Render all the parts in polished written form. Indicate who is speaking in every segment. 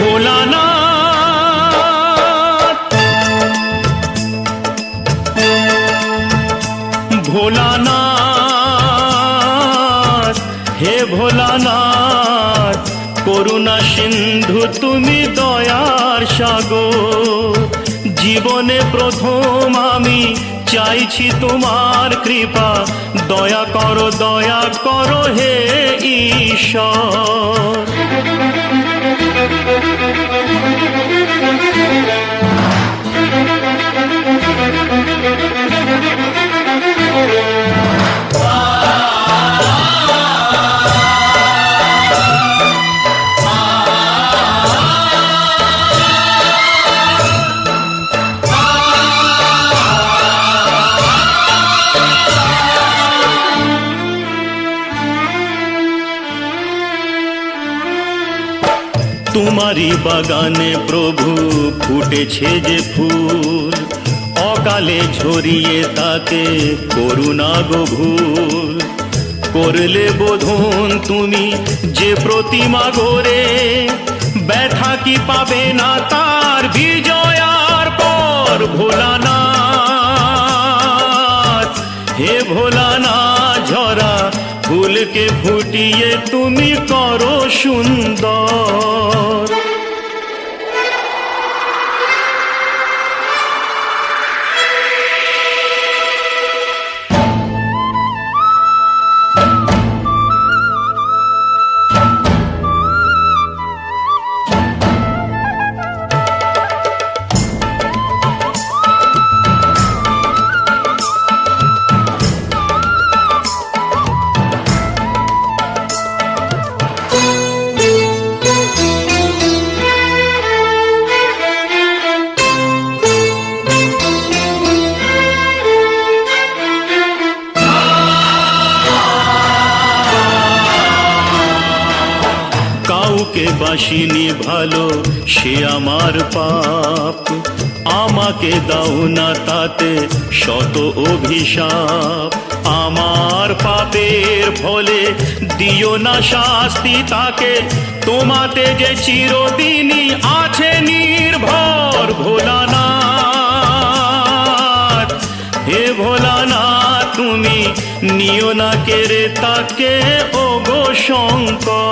Speaker 1: ভোলানাথ ভোলানাথ হে ভোলানাথ করুণা সিন্ধু তুমি দয়ার সাগর জীবনে প্রথম আমি চাইছি তোমার কৃপা দয়া করো হে ঈশ্বর তোমারি বাগানে প্রভু ফুটেছে যে ফুল অকালে ঝরিয়ে তাকে করুণা গো ভুল করলে বোধন তুমি যে প্রতিমা গড়ে ব্যথা কি পাবে না তার বিজয়ার পর ভোলানাথ হে ভোলানাথ ঝরা ফুলকে ফুটিয়ে তুমি করো সুন্দর কাউকে বাসিনি ভালো সে আমার পাপ আমাকে দাও না তাতে শত অভিশাপ আমার পাপের ফলে দিও না শাস্তি তাকে তোমাতে যে চিরদিনই আছে নির্ভর ভোলানাথ হে ভোলানাথ তুমি নিও না কেড়ে তাকে ও গো শঙ্কর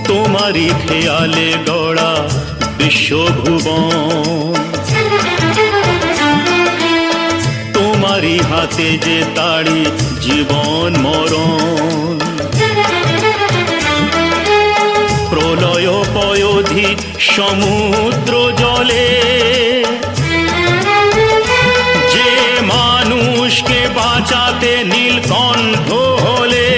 Speaker 1: তোমারি খেয়ালে গড়া বিশ্বভুবন তোমারি হাতে যে তাড়ি জীবন মরণ প্রলয় পয়োধি সমুদ্র জলে যে মানুষকে বাঁচাতে নীলকণ্ঠ হলে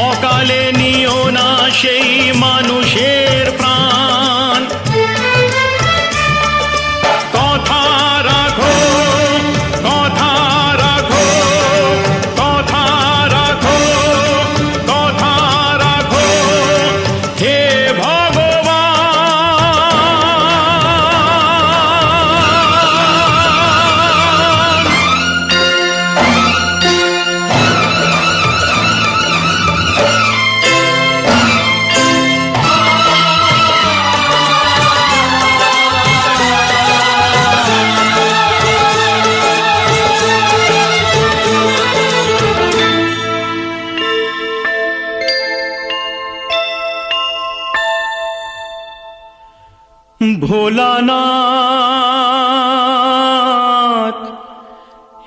Speaker 1: অকালে নিও না সেই মানুষের প্রাণ কথা রাখো কথা রাখো কথা রাখো কথা রাখো হে ভগবান ভোলানাথ,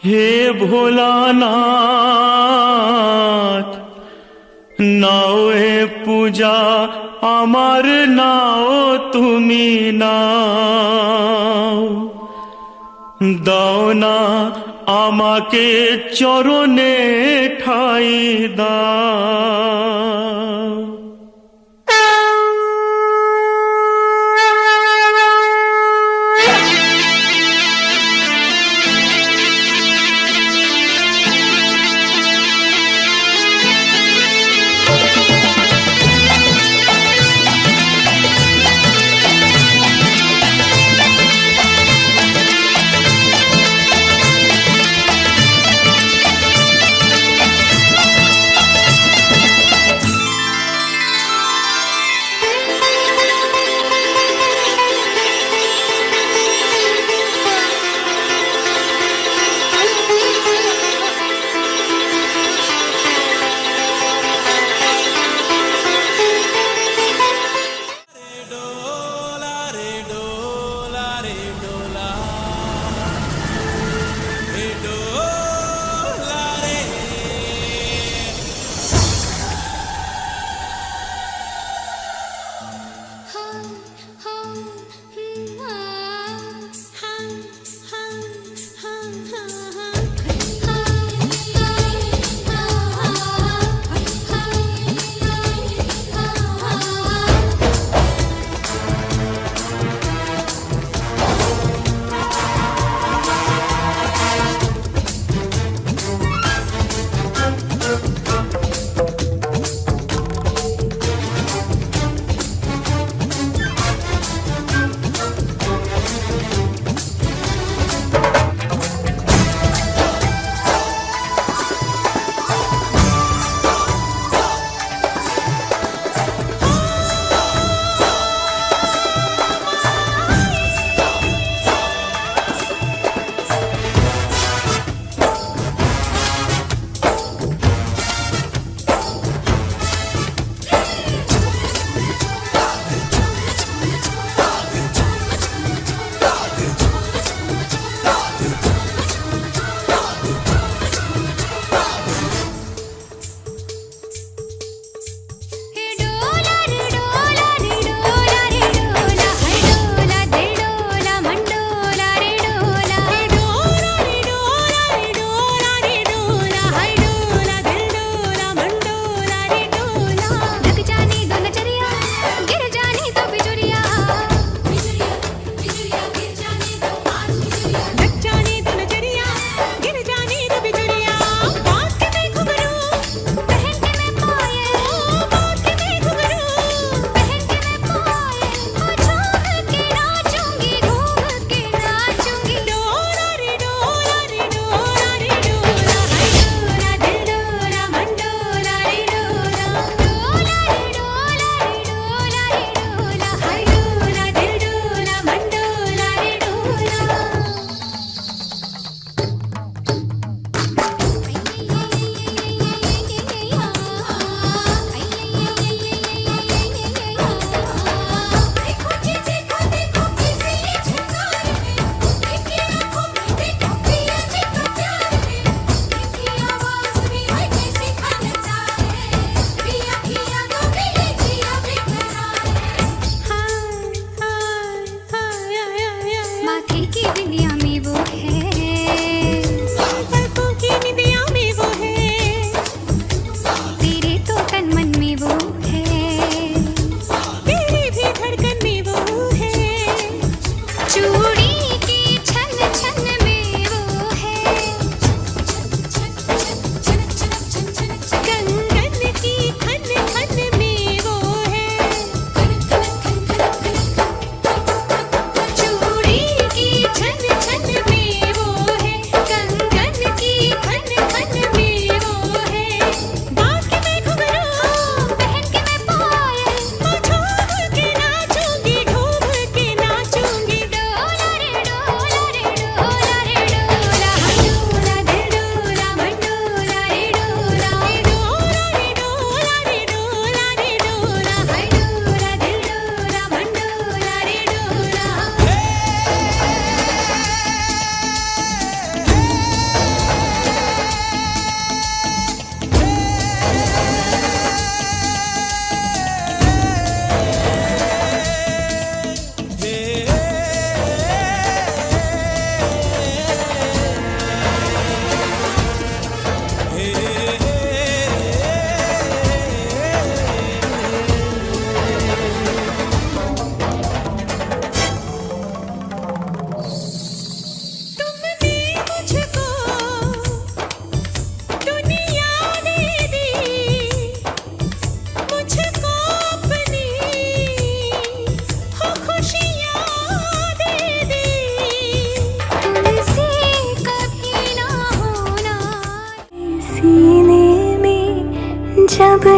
Speaker 1: হে ভোলানাথ, নাও এ পূজা আমার, নাও তুমি নাও, দাও না আমাকে চরণে ঠাই দাও।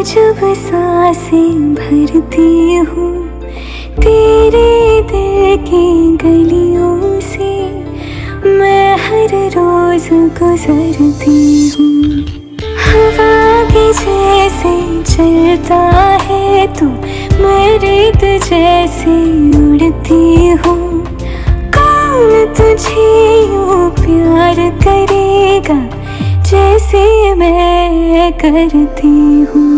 Speaker 2: जब सांसें भरती हूँ तेरे दिल की गलियों से, मैं हर रोज गुजरती हूँ। हवा की जैसे चलता है तू, मैं रेत जैसे उड़ती हूँ। कौन तुझे यूँ प्यार करेगा जैसे मैं करती हूँ।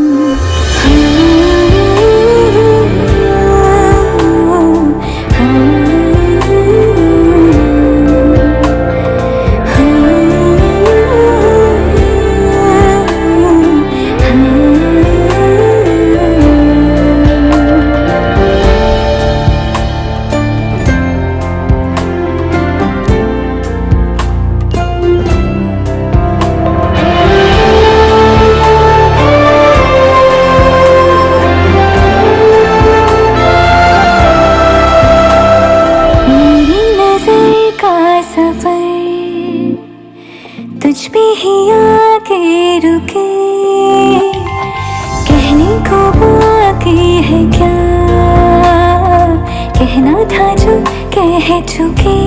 Speaker 2: तुझ पे ही आके रुके, कहने को बाकी है क्या, कहना था जो कह चुके।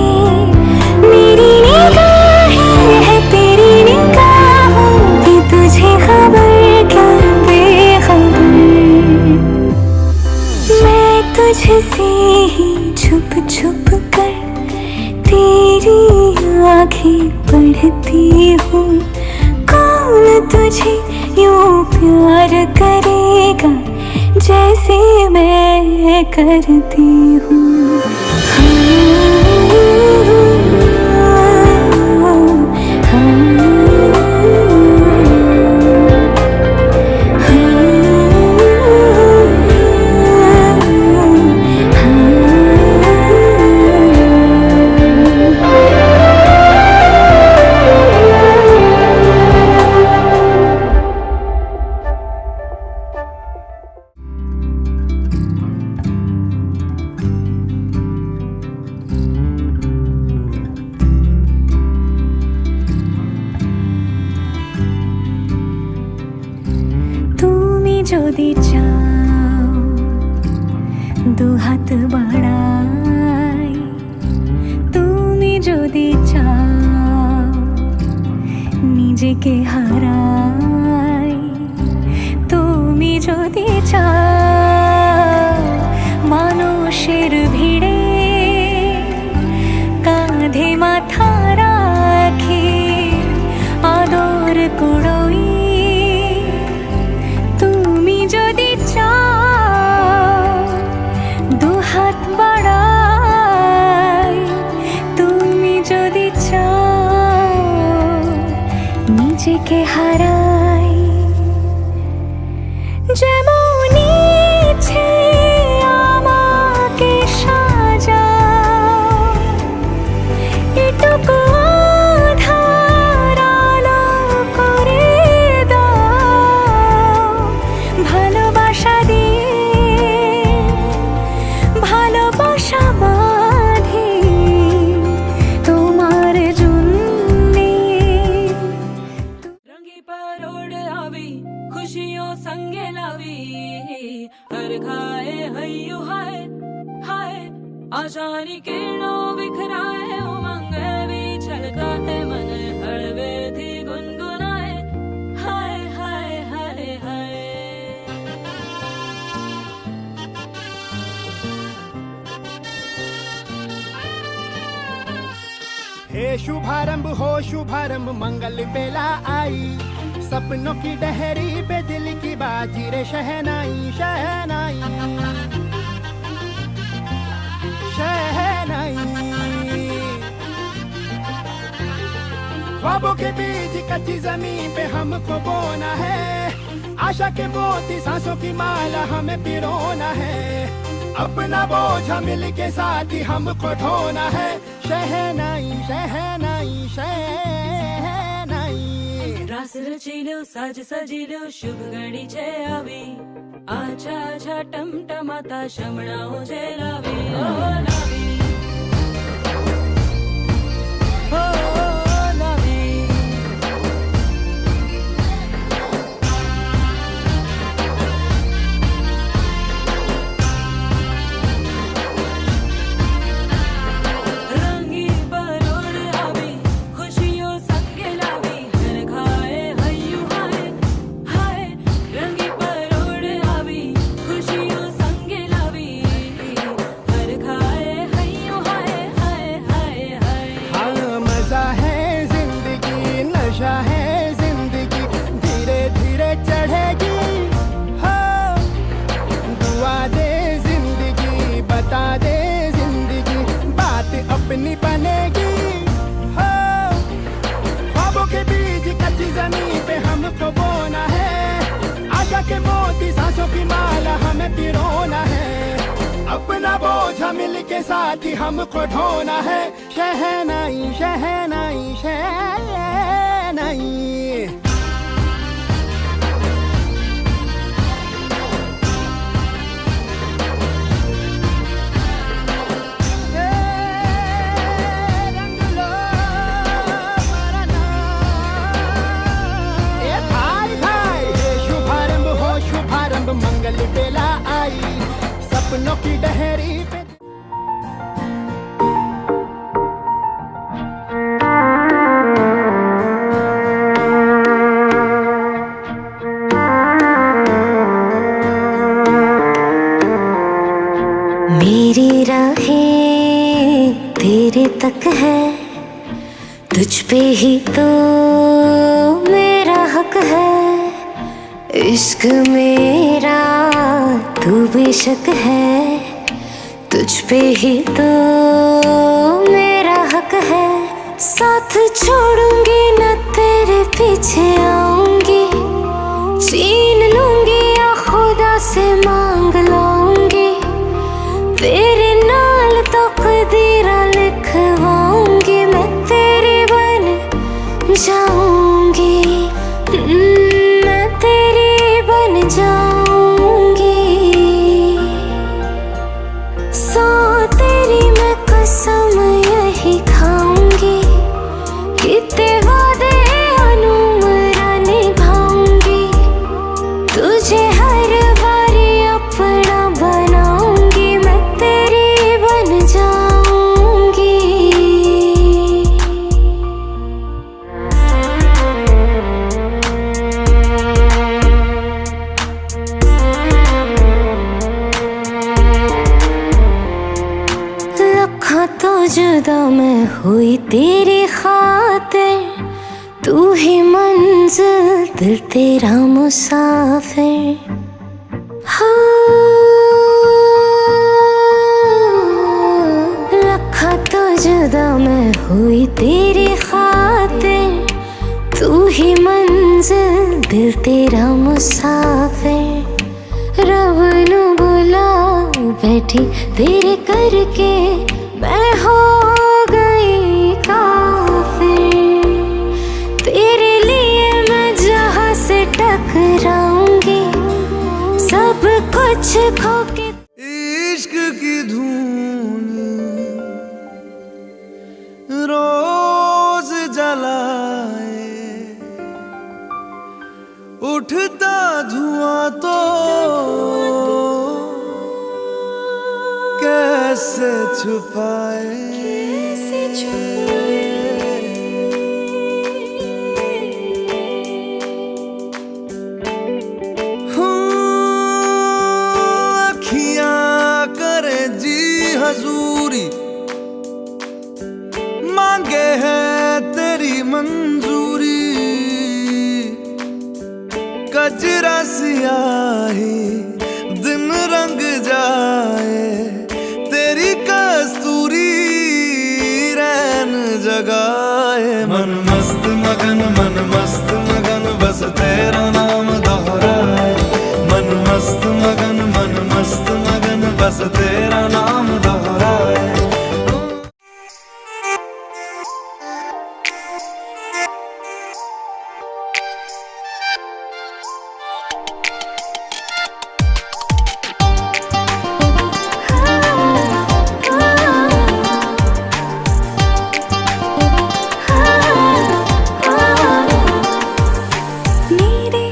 Speaker 2: मेरी निगाहें है तेरी निगाहों की, तुझे खबर क्या बेखबर। मैं तुझसे ही छुप छुप कर तेरी आँखें पढ़ती हूँ। कौन तुझे यूँ प्यार करेगा जैसे मैं करती हूँ। যদি চাও দু হাত বাড়াই, তুমি যদি চাও নিজেকে হারাই, তুমি যদি চাও মানুষের ভিড়ে কাঁধে মাথা রাখি আদর কুড়োই, যদি চাও দু হাত বাড়াই, তুমি যদি চাও নিজেকে হারাই। যেমন ইচ্ছে আমাকে সাজাও, এটুকু আধার আলো করে দাও। ভালোবাসা দিয়ে ভালোবাসা বাঁধি তোমার জন্যে।
Speaker 3: रंगी पर ओढ़ आवी खुशियों संगे लावी, हर खाए हयू हाय हाय आशानी किरणों बिखराए। उमंग भी छलका है मन हड़वे थी गुनगुनाए, हाय हाय हाय हाय।
Speaker 4: हे शुभारंभ हो शुभारंभ मंगल बेला आई, सपनों की डहरी पे दिल की बाजी रे शहनाई शहनाई शहनाई। ख्वाबों के बीज कच्ची जमीन पे हमको बोना है, आशा के मोती सांसों की माला हमें पिरोना है। अपना बोझा मिल के साथ ही हमको ढोना है, शहनाई शहनाई शहनाई।
Speaker 3: रास रचिलो साज सजिलो शुभ घड़ी छे आवी, आछा आछा टमटमाता शमणाओ जे लावी ओ लावी ओ लावी।
Speaker 4: अपनी बनेगी हो। ख्वाबों के बीज कच्ची जमीन पे हमको बोना है, आशा के मोती सांसों की माला हमें पिरोना है। अपना बोझ मिल के साथ ही हमको ढोना है। शहनाई शहनाई शहनाई। मंगल बेला आई, सपनों की डहरी पे।
Speaker 2: मेरी राहें तेरे तक है, तुझ पे ही तो मेरा हक है। इश्क मेरा तू बेशक है, तुझ पे ही तो मेरा हक है। साथ छोड़ूंगी न तेरे पीछे आऊंगी, छीन लूंगी या खुदा से मांग लाऊंगी। तेरे नाल तो कदीरा लिखवाऊंगी, मैं तेरी बन जाऊंगी। जाऊंगी सो तेरी मैं कसम यही खाऊंगी, कितने वादे अनुमरा निभाऊंगी। तुझे हर बारी अपना बनाऊंगी, मैं तेरी बन जाऊंगी। तो जुदा मैं हुई तेरी खातिर, तू ही मंजिल दिल तेरा मुसाफिर। लखा तो जुदा मैं हुई तेरी खातिर, तू ही मंजिल दिल तेरा मुसाफिर। रब नू बुला बैठी तेरे करके, मैं हो गई काफिर। तेरे लिए मैं जहां से टकराऊंगी, सब कुछ खो के।
Speaker 5: इश्क की धून रोज जलाए, उठता धुआं तो कैसे छुपाए। अखियां करे जी हजूरी, मांगे है तेरी मंजूरी। कजरा सियाही दिन रंग जाए, तेरी कस्तूरी रैन जगाए। मन मस्त मगन बस तेरा नाम दोहराए। मन मस्त मगन बस तेरा नाम दोहराए।
Speaker 2: मेरे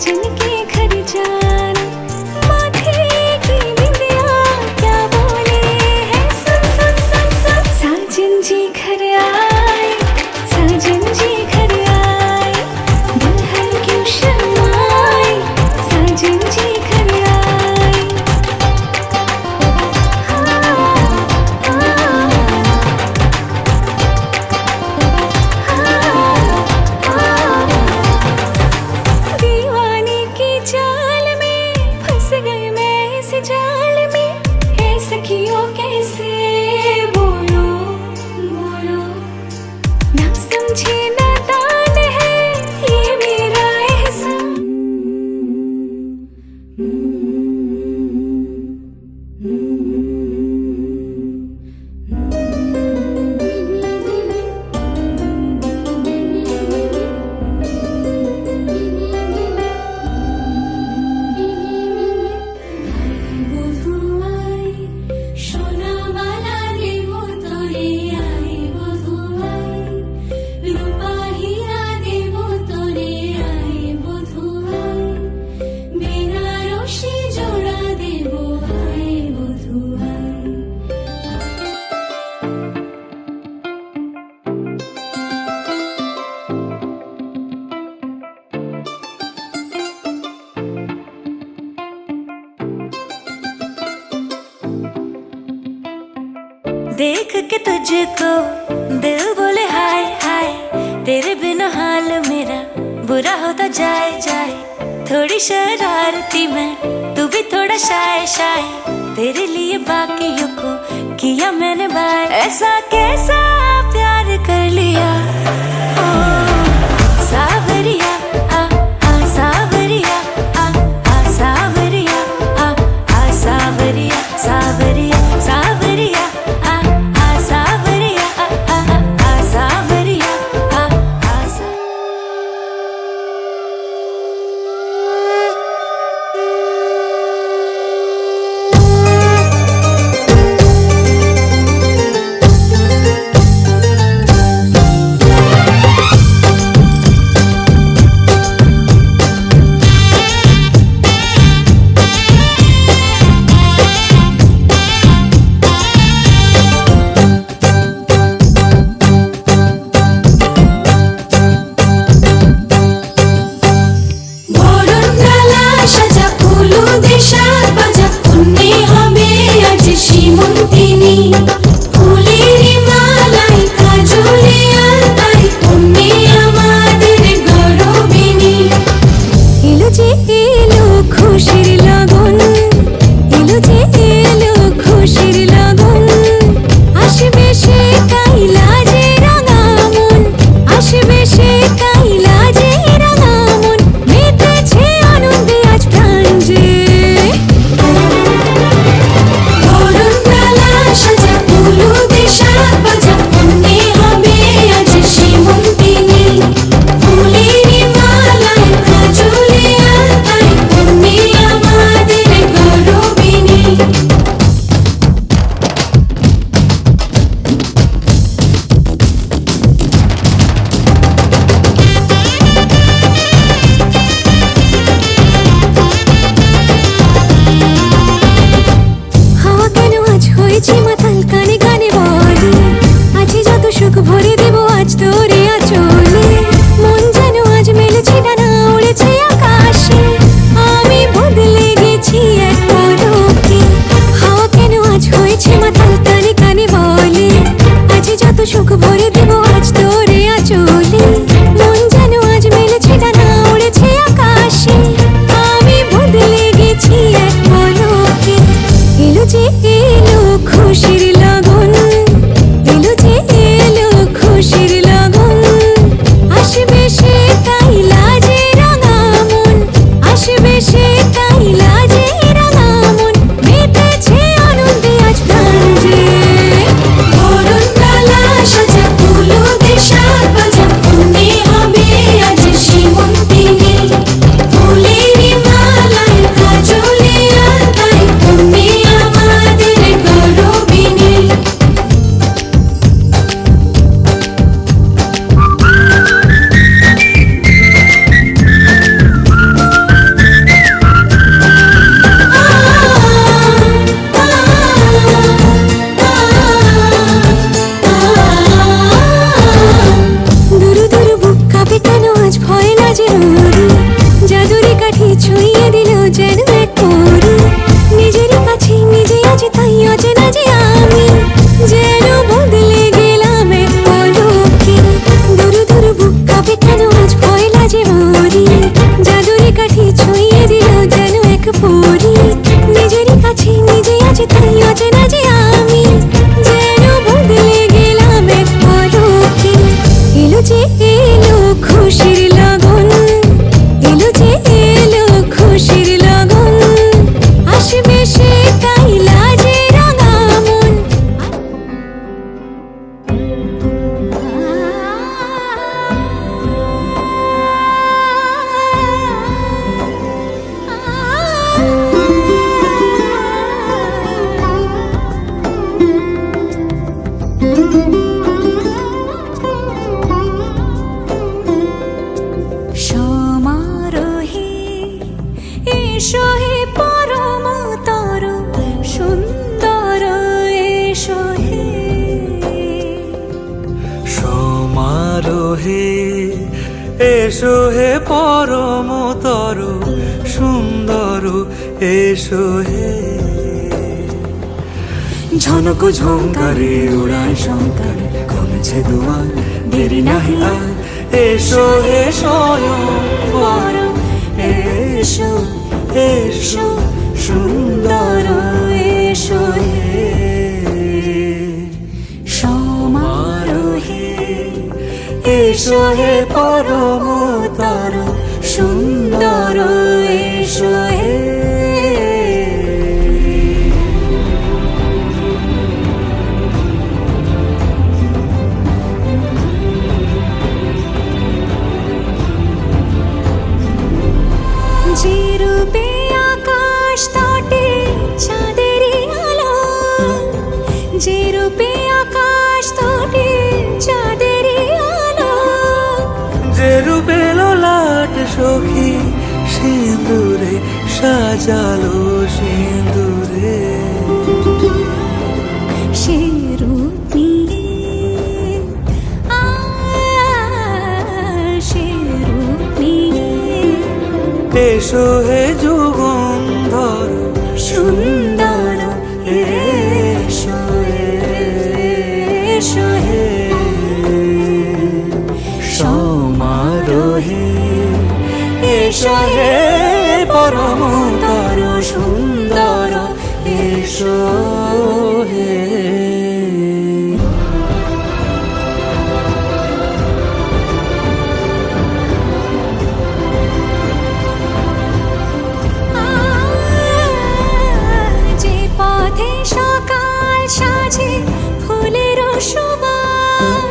Speaker 2: जिनके घर जाना माथे की बिंदिया क्या बोले है सुन सुन सुन सुन साजन जी घर आए साजन जी घर आए दुल्हन क्यों शर्माए साजन जी घर आए दीवाने की चाल में फंस गई मैं इस जाल में है सखियों कैसे बोलो बोलो ना समझे नादान है ये मेरा एहसान বধুয়াই সোনা মালা দেব তোরে আই বধুয়াই রূপা হীরা দেব তোরে আই বধুয়াই বেনারসি জোড়া দেব আই বধুয়াই देख के तुझको दिल बोले हाय हाय तेरे बिना हाल मेरा बुरा होता जाए जाए थोड़ी शरारती मैं तू भी थोड़ा शाय शाय तेरे लिए बाकियों को किया मैंने बाय ऐसा कैसा प्यार कर लिया ओ, सावरिया आ सावरिया आ सावरिया आ सावरिया सावरिया सावरिया आ सावरिया आ सावरिया आ सा এলো যে এলো খুশির লগন, এলো যে এলো খুশির লগন, আসবে সে তাই লাজে রাঙা মন। সমারোহে এসো হে পরমতর সুন্দর, এসো হে
Speaker 5: সমারোহে এসো হে পরমতর সুন্দর, এসো হে। ঝনক ঝঙ্কারে উড়ায় শঙ্কর, কমেছে দুয়ার দেরি নাহি আর, এসো হে স্বয়ং বর, এসো এসো সুন্দর, এসো হে।
Speaker 2: সমারোহে
Speaker 5: এসো হে পরমতর সুন্দর, এসো হে।
Speaker 2: যে রূপে আকাশ তটে চাঁদেরই আলো, যে রূপে আকাশ তটে চাঁদেরই আলো,
Speaker 5: যে রূপে ললাট সখী সিঁদুরে সাজালো সিঁদুরে,
Speaker 2: সে রূপ নিয়ে সে রূপ নিয়ে
Speaker 5: এসো হে যুগন্ধর
Speaker 2: সুন্দর, এসো এসো হে।
Speaker 5: সমারোহে এসো হে পরমতর সুন্দর, এসো হে।
Speaker 2: যে পথে সকাল সাজে ফুলের সুবাস,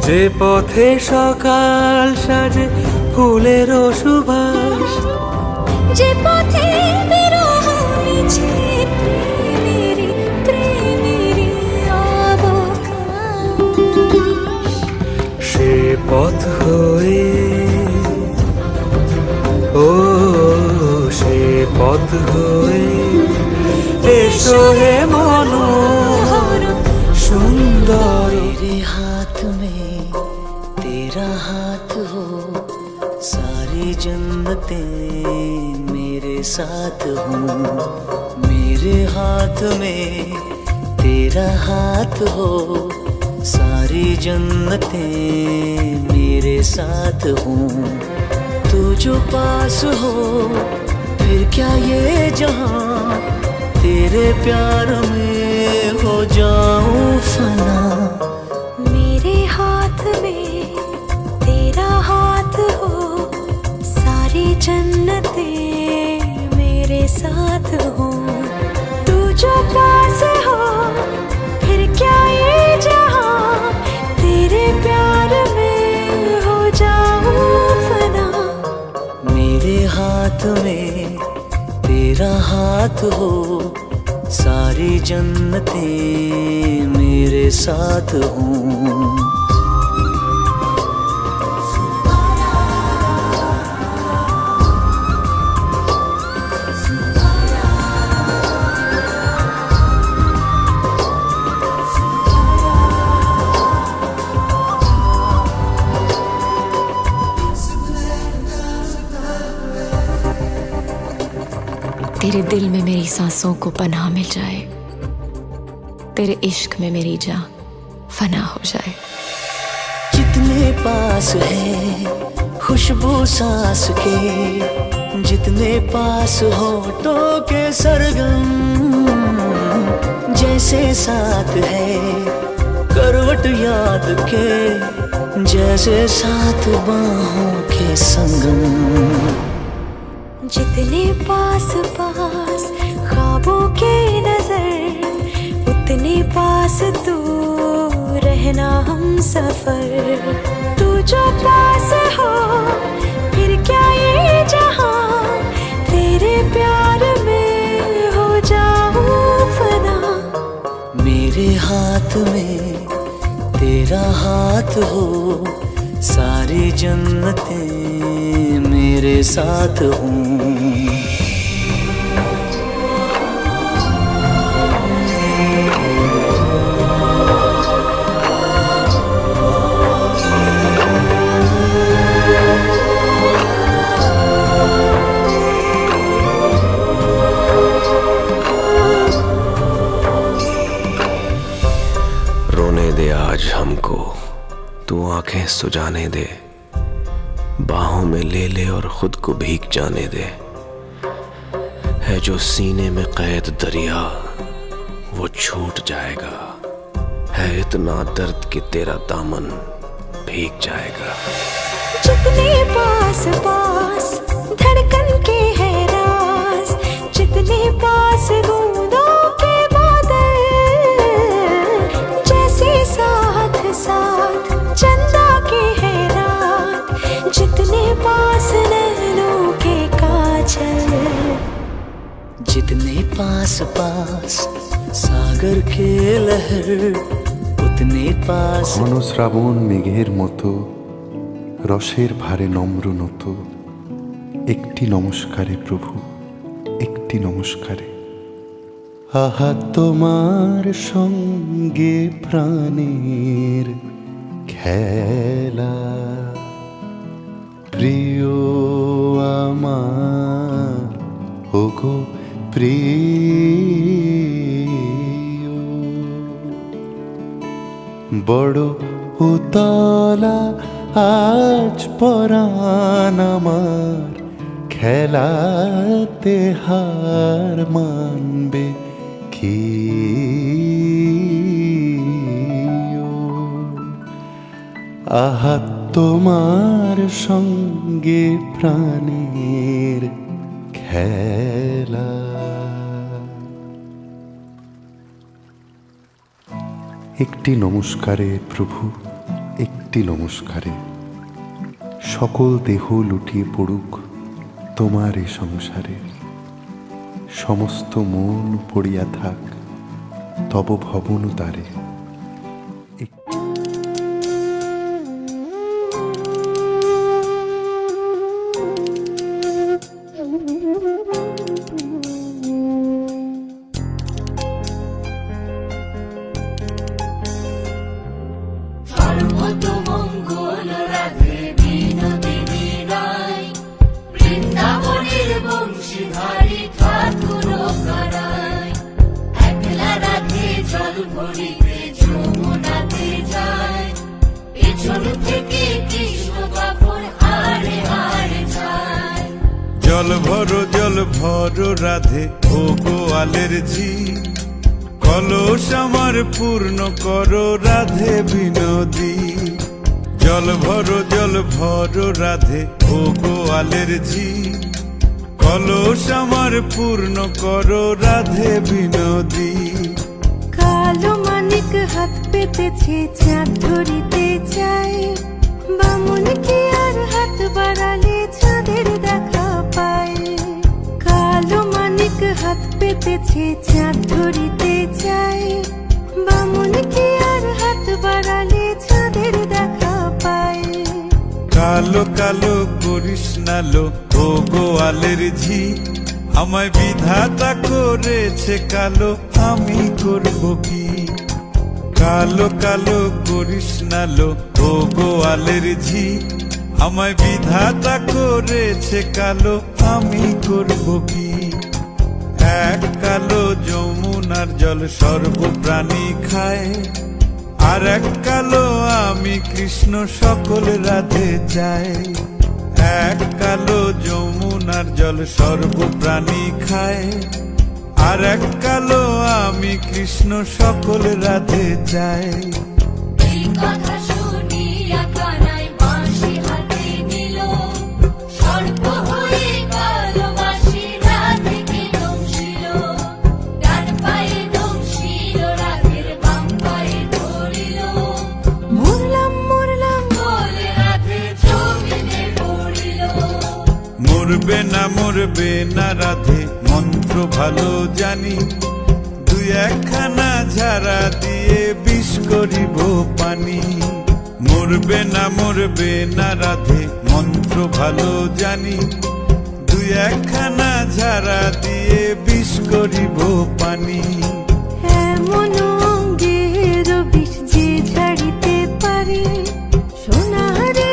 Speaker 5: যে পথে সকাল সাজে ফুলের সুবাস,
Speaker 2: যে পথে বিরহ মিছে প্রেমেরই প্রেমেরই অবকাশ,
Speaker 5: সে পথ হয়ে ও সে পথ হয়ে এসো হে মনোহর সুন্দর।
Speaker 6: तेरे हाथ में तेरा हाथ हो, सारी जन्नतें मेरे साथ हो। मेरे हाथ में तेरा हाथ हो, सारी जन्नतें मेरे साथ हो। तू जो पास हो फिर क्या ये जहां, तेरे प्यार में हो जाऊं फना।
Speaker 2: मेरे हाथ में तेरा हाथ हो, सारी जन्नतें मेरे साथ हो। तू जो पास हो फिर क्या ये जहां, तेरे प्यार में हो जाऊं फना।
Speaker 6: मेरे हाथ में तेरा हाथ हो, सारी जन्नतें मेरे साथ हों।
Speaker 7: तेरे दिल में मेरी सांसों को पनाह मिल जाए, तेरे इश्क में मेरी जान फना हो जाए।
Speaker 6: जितने पास है खुशबू सांस के, जितने पास होठों के सरगम, जैसे साथ है करवट याद के जैसे साथ बाहों के संगम।
Speaker 2: जितने पास पास ख्वाबों के नजर, उतने पास तू रहना हम सफर। तू जो पास हो फिर क्या ये जहां, तेरे प्यार में हो जाऊं फना।
Speaker 6: मेरे हाथ में तेरा हाथ हो, सारी जन्नतें मेरे साथ हों।
Speaker 8: रोने दे आज हमको, तू आंखें सुजाने दे, बाहों में ले ले और खुद को भीग जाने दे। है जो सीने में कैद दरिया वो छूट जाएगा, है इतना दर्द कि तेरा दामन भीग जाएगा।
Speaker 2: जितने पास पास धड़कन के है राज, जितने पास बूंदों के बादल, जैसे साथ साथ चंदा के है रात, जितने पास नैनों के काजल।
Speaker 6: जितने पास पास सागर के लहर, उतने पास।
Speaker 9: ঘন শ্রাবণ মেঘের মতো রসের ভারে নম্র নত, একটি নমস্কারে প্রভু, একটি নমস্কারে। আহা তোমার সঙ্গে প্রাণের খেলা, প্রিয় আমার ওগো প্রিয়। বড় উতলা আজ পরাণ আমার, খেলাতে হার মানবে কি? আহা তোমার সঙ্গে প্রাণের খেলা। একটি নমস্কারে প্রভু, একটি নমস্কারে। সকল দেহ লুটিয়ে পড়ুক তোমার এ সংসারে, সমস্ত মন পড়িয়া থাক তব ভবন দ্বারে।
Speaker 10: জল ভরো রাধে ও গোয়ালের ঝি, কলস আমার পূর্ণ করো রাধে বিনোদী। জল ভরো রাধে ও গোয়ালের ঝি, কলস আমার পূর্ণ করো রাধে বিনোদী।
Speaker 2: কালো মানিক হাত পেতেছে চাঁদ ধরিতে চাই, বামুন কি আর হাত বাড়ালে চাঁদের দেখা পায়। কালো মানিক হাত পেতেছে চাঁদ ধরিতে চাই, বামুন কি আর হাত বাড়ালে চাঁদের দেখা পায়।
Speaker 10: কালো কালো করিস নালো ও গোয়ালের ঝি, আমায় বিধাতা করেছে কালো, আমি করব কি? কালো কালো করিস নালো ও গোয়ালের ঝি, আমায় বিধাতা করেছে কালো, আমি করব কি? এক কালো যমুনার জল সর্বপ্রাণী খায়, আর এক কালো আমি কৃষ্ণ সকল রাধে চাই। এক কালো যমুনার জল সর্বপ্রাণী খায়, আর এক কালো আমি কৃষ্ণ সকল রাধে চাই।
Speaker 2: কথা শুনিয়া কানাই বাঁশি হাতে নিল, সর্প হয়ে কালো বাঁশি রাধেকে দংশিল, ডান পায়ে দংশিল রাধের বাম পায়ে ধরিল, মরলাম মরলাম বলে রাধে জমিনে পড়িল।
Speaker 10: মরবে না রাধে মন্ত্র ভালো জানি, দুই একখানা ঝাড়া দিয়ে বিষ করিব পানি। মরবে না রাধে মন্ত্র ভালো জানি, দুই একখানা ঝাড়া দিয়ে বিষ করিব পানি।
Speaker 2: এমন অঙ্গের বিষ যে ঝাড়িতে পারে, সোনারে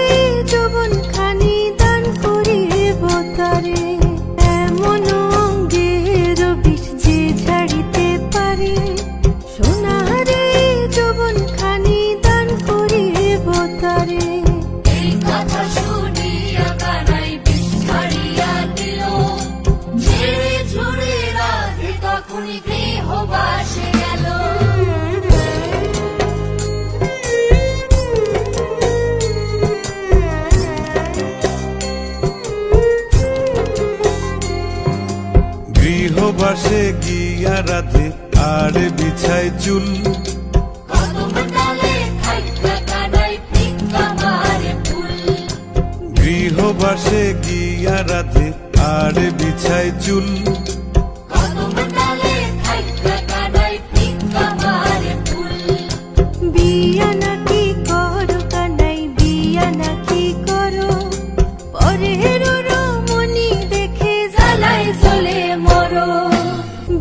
Speaker 2: যৌবন খানি দান করিব তারে। এমন অঙ্গের বিষ যে ঝাড়িতে পারে, সোনারে যৌবন খানি দান করিব তারে। এই কথা শুনিয়া কানাই বিষ ছাড়িয়া দিল, ঝেড়ে ঝুড়ে রাধে তখনই গৃহবাসে গেল।
Speaker 10: গৃহবাসে গিয়া রাধে আর বিছায় চুল,
Speaker 2: কদম ডালে থাইকা কানাই ফিক্কা মারে ফুল।
Speaker 10: গৃহবাসে গিয়া রাধে আর বিছায় চুল,
Speaker 2: কদম ডালে থাইকা কানাই ফিক্কা মারে ফুল। বিয়া নাকি করো কানাই বিয়া নাকি করো, পরের রমণী দেখে জ্বালায় জ্বলে মরো।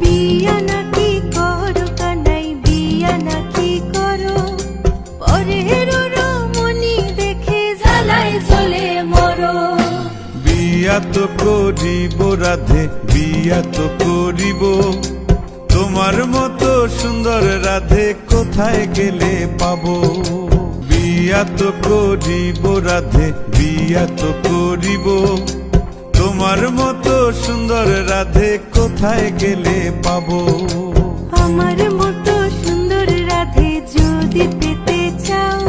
Speaker 2: বিয়া নাকি করো কানাই বিয়া নাকি করো, পরের রমণী দেখে জ্বালায় জ্বলে মরো।
Speaker 10: বিয়া তো করিব রাধে বিয়া তো করিব, তোমার মতো সুন্দর রাধে কোথায় গেলে পাবো। বিয়া তো করিব রাধে বিয়া তো করিব, তোমার মতো সুন্দর রাধে কোথায় গেলে পাবো।
Speaker 2: আমার মতো সুন্দর রাধে যদি পেতে চাও,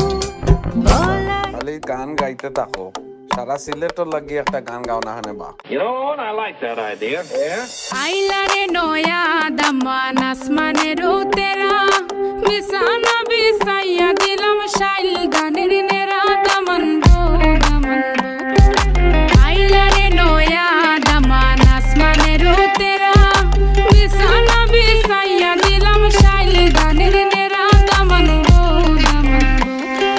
Speaker 2: বলা
Speaker 11: খালি গান গাইতে থাকো, সারা সিলেটর লাগি একটা গান গাও না হানে বা।
Speaker 3: আইলা রে নয়া দামান আসমানের তেরা, বিছানা বিছাইয়া দিলাম শাইল গানের নেরা দামান গো দামান গো। আইলা রে নয়া দামান আসমানের তেরা, বিছানা বিছাইয়া দিলাম শাইল গানের নেরা দামান গো দামান গো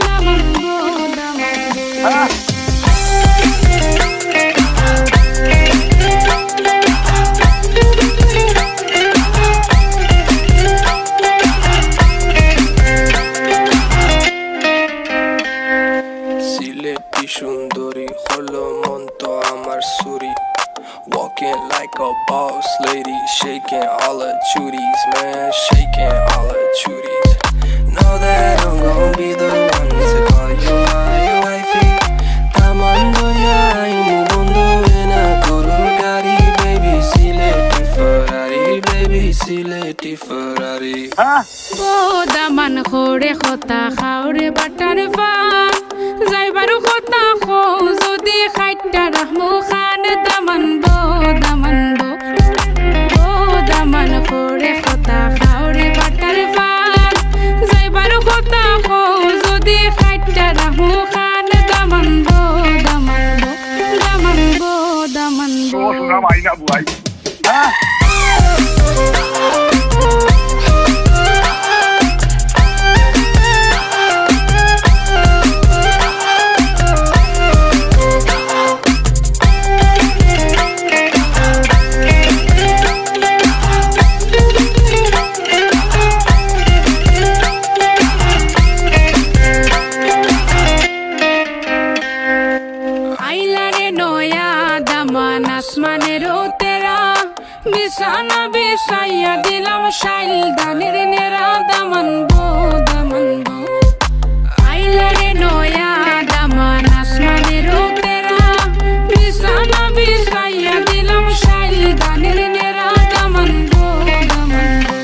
Speaker 3: দামান গো দামান গো।
Speaker 8: সিলেটি সুন্দরী হলো মন তো আমার সুরি, walking like a boss lady, shaking all her chuties, man, shaking all her chuties. Know that I'm gon' be the one to call you my wifey. Tamando ya imu bondo ena guru gari, baby Sileti Ferrari, baby Sileti Ferrari.
Speaker 3: O Daman খোরে খতা খাওরে butter fun, যাইবারু খতা খো যদি খাইটা রাহমু খান দামান বো দামান বো। ও দামান খোরে খতা খাওরে butter fun, যাইবারু খতা খো যদি খাইটা রাহমু খান দামান বো দামান বো দামান বো দামান বো। বিছানা বিছাইয়া দিলাম শাইল দানের নেরা দামান বো দামান বো। আইলা রে নয়া দামান আসমানের তেরা, বিছানা বিছাইয়া দিলাম শাইল দানের নেরা দামান বো দামান বো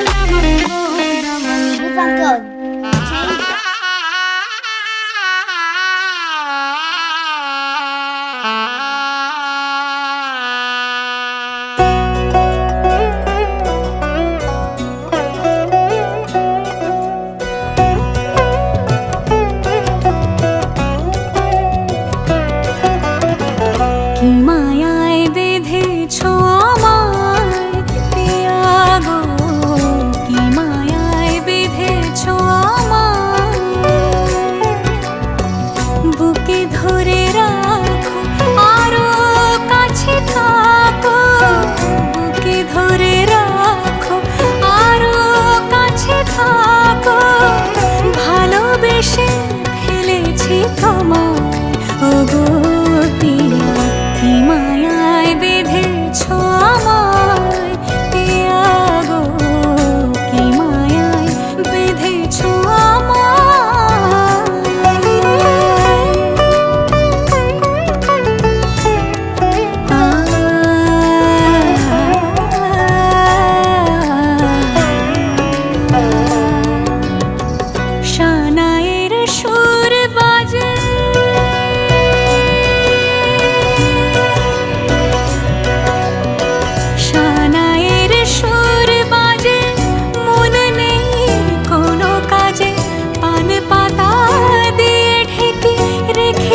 Speaker 3: দামান বো দামান বো।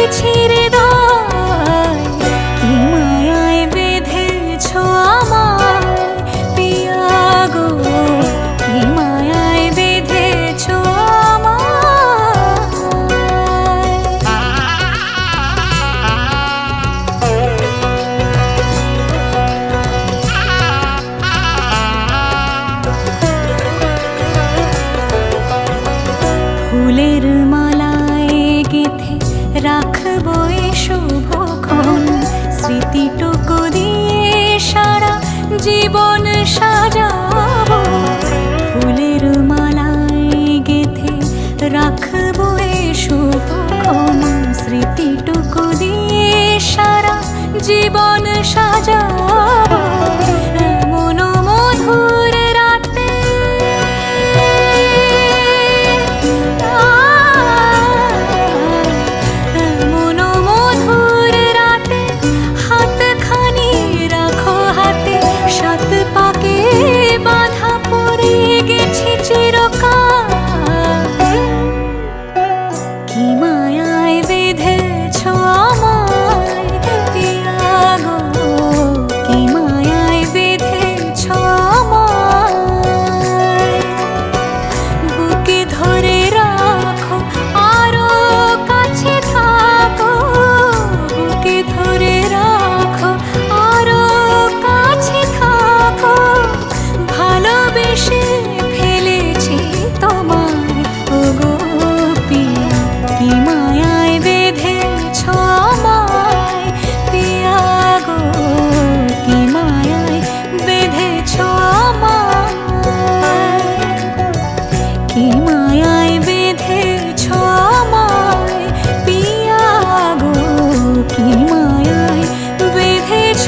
Speaker 2: দিয়েছি হৃদয়, কি মায়ায় বেঁধেছ আমায় পিয়া গো, কি মায়ায় বেঁধেছ ফুলের মালায় গেঁথে রাখবো এ শুভক্ষণ, স্মৃতিটুকু দিয়ে সারা জীবন সাজাবো। ফুলের মালায় গেঁথে রাখবো এ শুভক্ষণ, স্মৃতিটুকু দিয়ে সারা জীবন সাজাবো। এমন মধুর রাতে এমন মধুর রাতে হাতখানি রাখো হাতে, সাত পাকে বাঁধা পড়ে গেছি চিরকাল, কি মায়ায় বেঁধেছ আমায় পিয়া গো, কি মায়ায় বেঁধেছ আমায়। বুকে ধরে রাখো আরো কাছে থাকো, বুকে ধরে রাখো আরো কাছে থাকো, ভালোবেসে ফেলেছি তোমায় ওগো পিয়া, কি মায়ায় বেঁধেছ আমায় পিয়া গো, কি মায়ায় বেঁধেছ আমায়, কি মায়ায় বেঁধেছ আমায় পিয়া গো, কি মায়ায় বেঁধেছ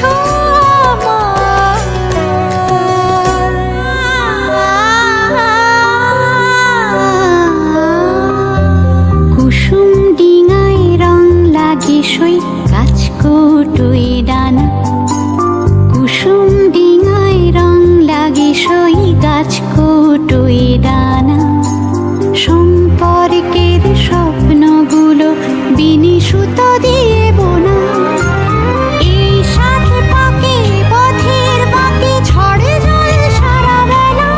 Speaker 2: কুসুম ডিঙায় রং লাগে সই গাছকুটুই ডানা, কুসুম ডিঙায় রং লাগে সই গাছকুটুই ডানা। সম্পর্কের স্বপ্নগুলো বিনি সুতো দিয়ে বোনা, এই সাত পাকে পথের বাঁকে ঝড়ে জল সারা বেলা।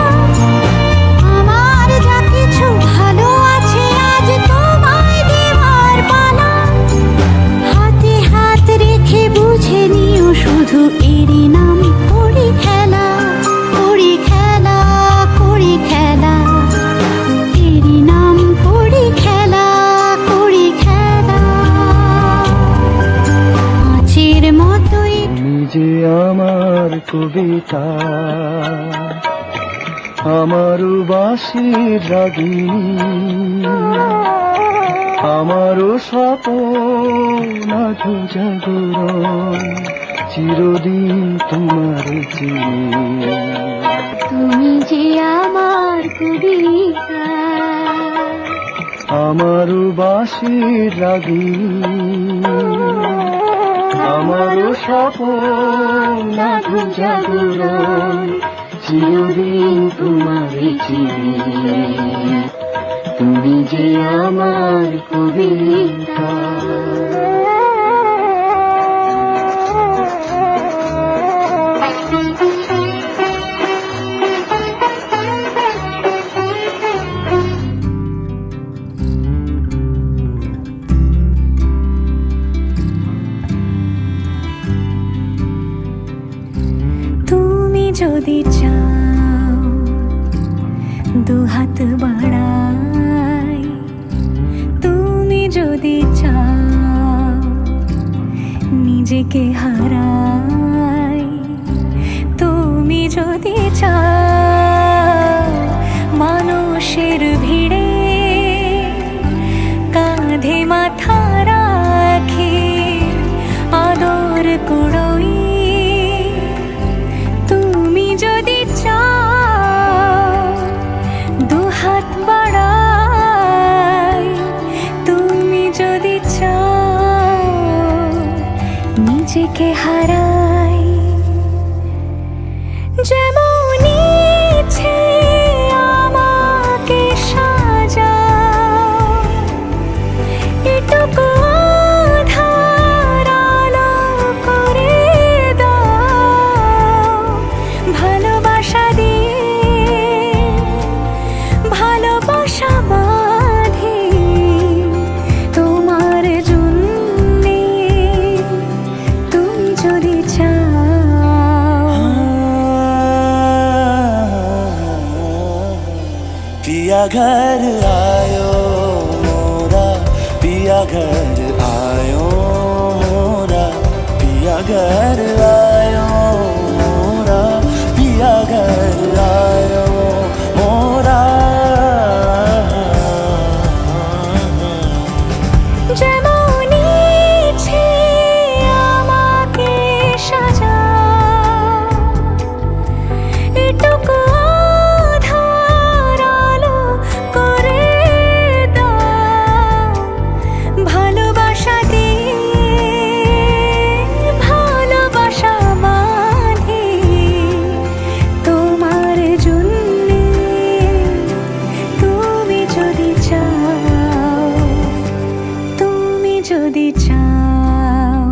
Speaker 2: আমার যা কিছু ভালো আছে আজ তোমায় দেওয়ার পালা, হাতে হাত রেখে বুঝে নিও শুধু এরই নাম করি খেলা, করি খেলা, করি খেলা, এরই নাম করি খেলা, করি খেলা। আঁচের মতোই
Speaker 6: নিজে আমার কবিতা, আমার বাঁশির রাগিনী, আমারও স্বপ্ন আধো জাগরণ, চিরদিন তোমার চিনি।
Speaker 2: তুমি যে আমার কবিতা,
Speaker 6: আমারও বাঁশির রাগিনী, আমারও স্বপ্ন আধো জাগরণ, চিরদিন তোমার চিনি। তুমি যে আমার কবিতা।
Speaker 2: তুমি যদি চাও দুহাত বাড়াই, তুমি যদি চাও নিজেকে হারাই, তুমি যদি চাও মানুষের ভিড়ে কাঁধে মাথা রাখি আদর কুড়োই, তুমি যদি চাও দুহাত বাড়াই, তুমি যদি চাও নিজেকে হারাই, যেমন ইচ্ছে আমাকে সাজাও, এটুকু
Speaker 5: पिया घर आयो मोरा, पिया घर आयो मोरा, पिया घर आयो मोरा, पिया घर आयो मोरा।
Speaker 2: যেমন ইচ্ছে আমাকে সাজাও, এটুকু আধার আলো করে দাও। ভালোবাসা দিয়ে ভালোবাসা বাঁধি তোমার জন্যে, তুমি যদি চাও, তুমি যদি চাও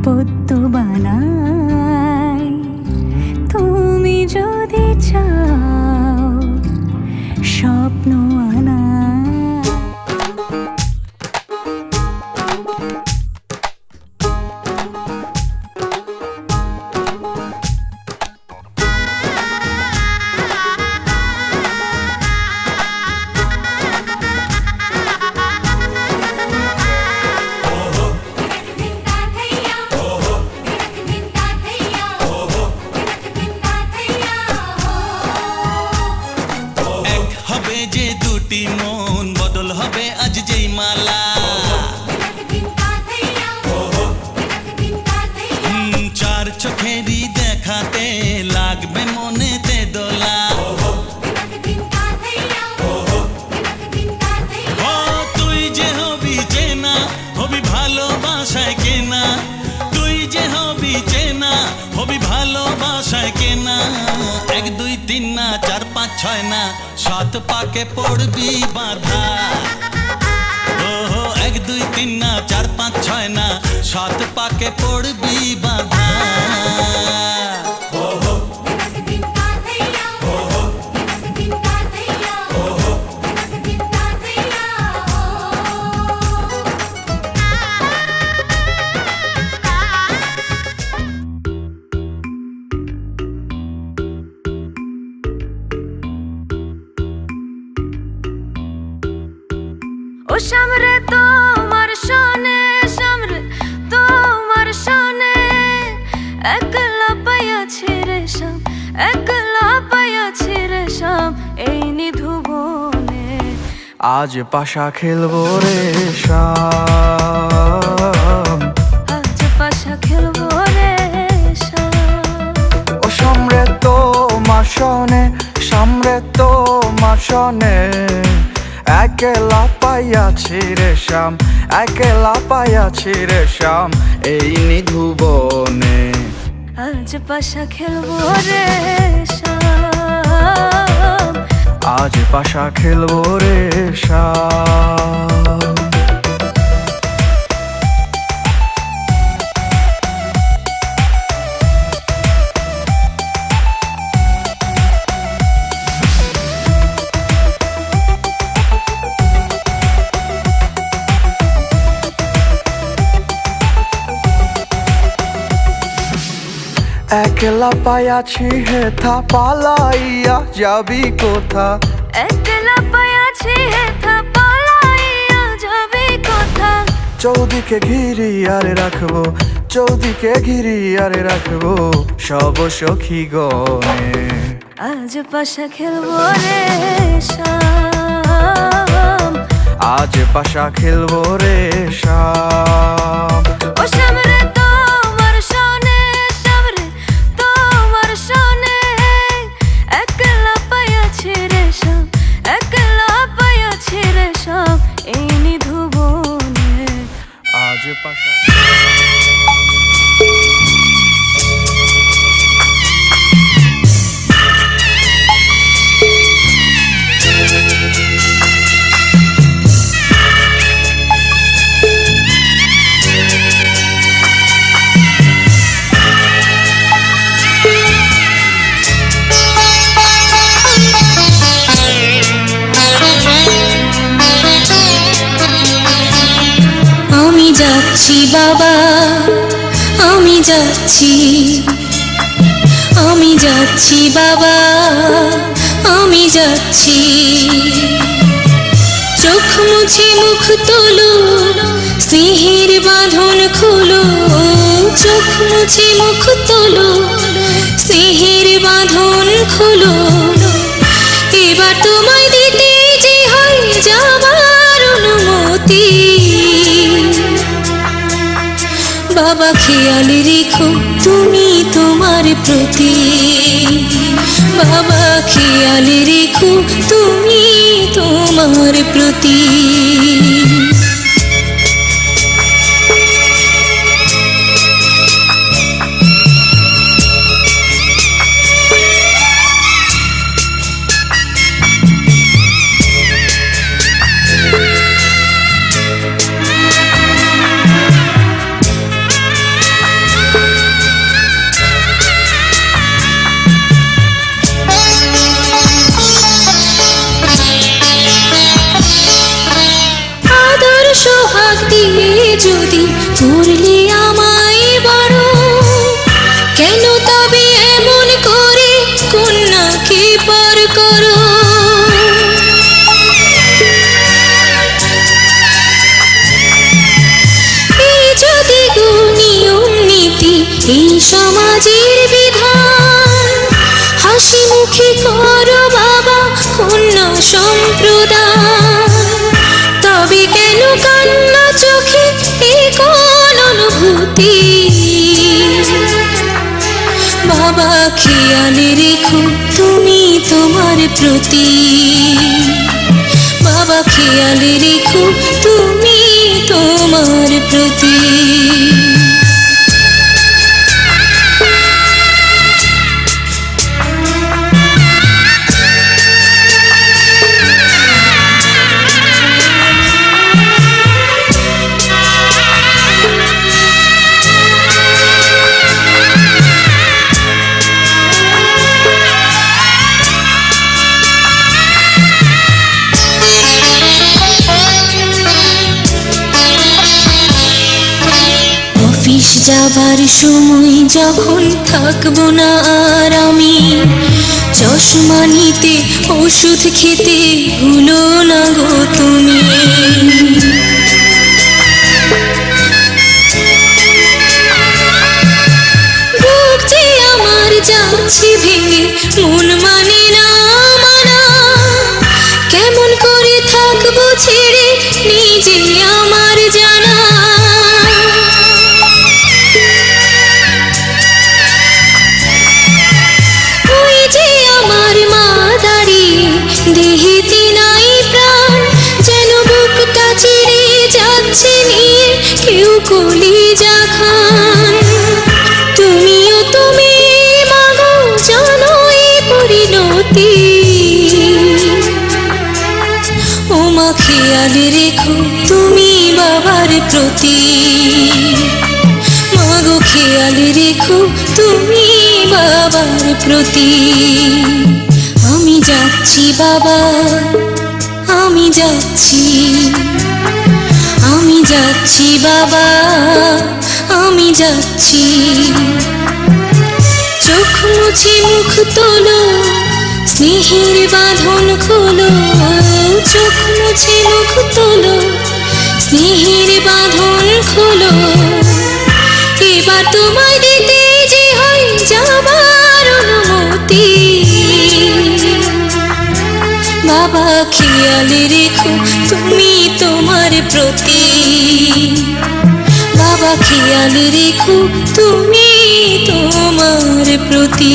Speaker 2: পদ্ম বানাই, তুমি যদি চাও স্বপ্ন আনা।
Speaker 10: এক হবে যে দুটি মন, বদল হবে আজ যেই মালা। চার চোখেরই দেখাতে লাগবে মনেতে দোলা। ও তুই যে হবি চেনা, হবি ভালোবাসায় কেনা। তুই যে হবি চেনা, হবি ভালোবাসায় কেনা। 1 2 3 না 4 5 6 না 7 পাকে পড়বি বাঁধা। ও 1 2 3 না 4 5 6 না 7 পাকে পড়বি বাঁধা।
Speaker 2: ও সামরে তোমার শোনে, সামরে তোমার শোনে, একলা পাইয়াছি রেশম, একলা পাইয়াছি রেশম এই নিধু বনে।
Speaker 5: আজ পাশা খেলবো রে শাম,
Speaker 2: আজ পাশা খেলবো রে শাম।
Speaker 5: ও সামরে তোমার শোনে, সামরে তোমার শোনে, একলা পাইয়াছি রে শাম, একলা পাইয়াছি রে শাম এই নিধু বনে।
Speaker 2: আজ পাশা খেলবো রে শাম,
Speaker 5: আজ পাশা খেলবো রে শাম। একলা পাইয়াছি হেথা, পালাইয়া যাবি কোথা?
Speaker 2: একলা পাইয়াছি হেথা, পালাইয়া যাবি কোথা?
Speaker 5: চৌদিকে ঘিরি আরে রাখবো, চৌদিকে ঘিরি আরে রাখবো সব সখী গনে।
Speaker 2: আজ পাশা খেলবো রে শাম,
Speaker 5: আজ পাশা খেলবো রে শাম।
Speaker 2: ও সামরে তোমার শোনে, সামরে তোমার শোনে, একলা পাইয়াছি রে শাম, একলা পাইয়াছি রে শাম এই নিধু বনে।
Speaker 5: আজ পাশা
Speaker 2: যাচ্ছি বাবা, আমি যাচ্ছি আমি যাচ্ছি বাবা, আমি যাচ্ছি। চোখ মুছে মুখ তোলো, স্নেহের বাঁধন খোলো। চোখ মুছে মুখ তোলো, স্নেহের বাঁধন খোলো। এবার তোমায় দিতে যে হয় যাবার অনুমতি। বাবা খেয়াল রেখো তুমি তোমার প্রতি। বাবা খেয়াল রেখো তুমি তোমার প্রতি। যদি করলে আমায় বড়, কেন তবে এমন করে কন্যাকে পর করো? এই যদি নিয়ম নীতি, এই সমাজের বিধান, হাসি মুখে করো বাবা কন্যা সম্প্রদান। তবে কেন কান্না চোখে এই কোন অনুভূতি? বাবা খেয়াল রেখো তুমি তোমার প্রতি। বাবা খেয়াল রেখো তুমি তোমার প্রতি। অফিস যাবার সময় যখন থাকবো না আর আমি, চশমা নিতে ওষুধ খেতে ভুলো না গো তুমি। বুক যে আমার যাচ্ছে ভেঙে, মন মানে না মানা। কেমন করে থাকবো ছেড়ে নিজে আমার জানা। দেহেতে নাই প্রাণ, যেন বুকটা চিরে যাচ্ছে নিয়ে কেউ কলিজা খান। তুমিও তুমি মাগো জানো এই পরিণতি। ও মা খেয়াল রেখো তুমি বাবার প্রতি। মাগো খেয়াল রেখো তুমি বাবার প্রতি। আমি যাচ্ছি বাবা, আমি যাচ্ছি। আমি যাচ্ছি বাবা, আমি যাচ্ছি। চোখ মুছে মুখ তোলো, স্নেহের বাঁধন খোলো। চোখ মুছে মুখ তোলো, স্নেহের বাঁধন খোলো। এবার তোমায় দিতে যে হয় যাবার অনুমতি। বাবা খেয়াল রেখো তুমি তোমার প্রতি। বাবা খেয়াল রেখো তুমি তোমার প্রতি।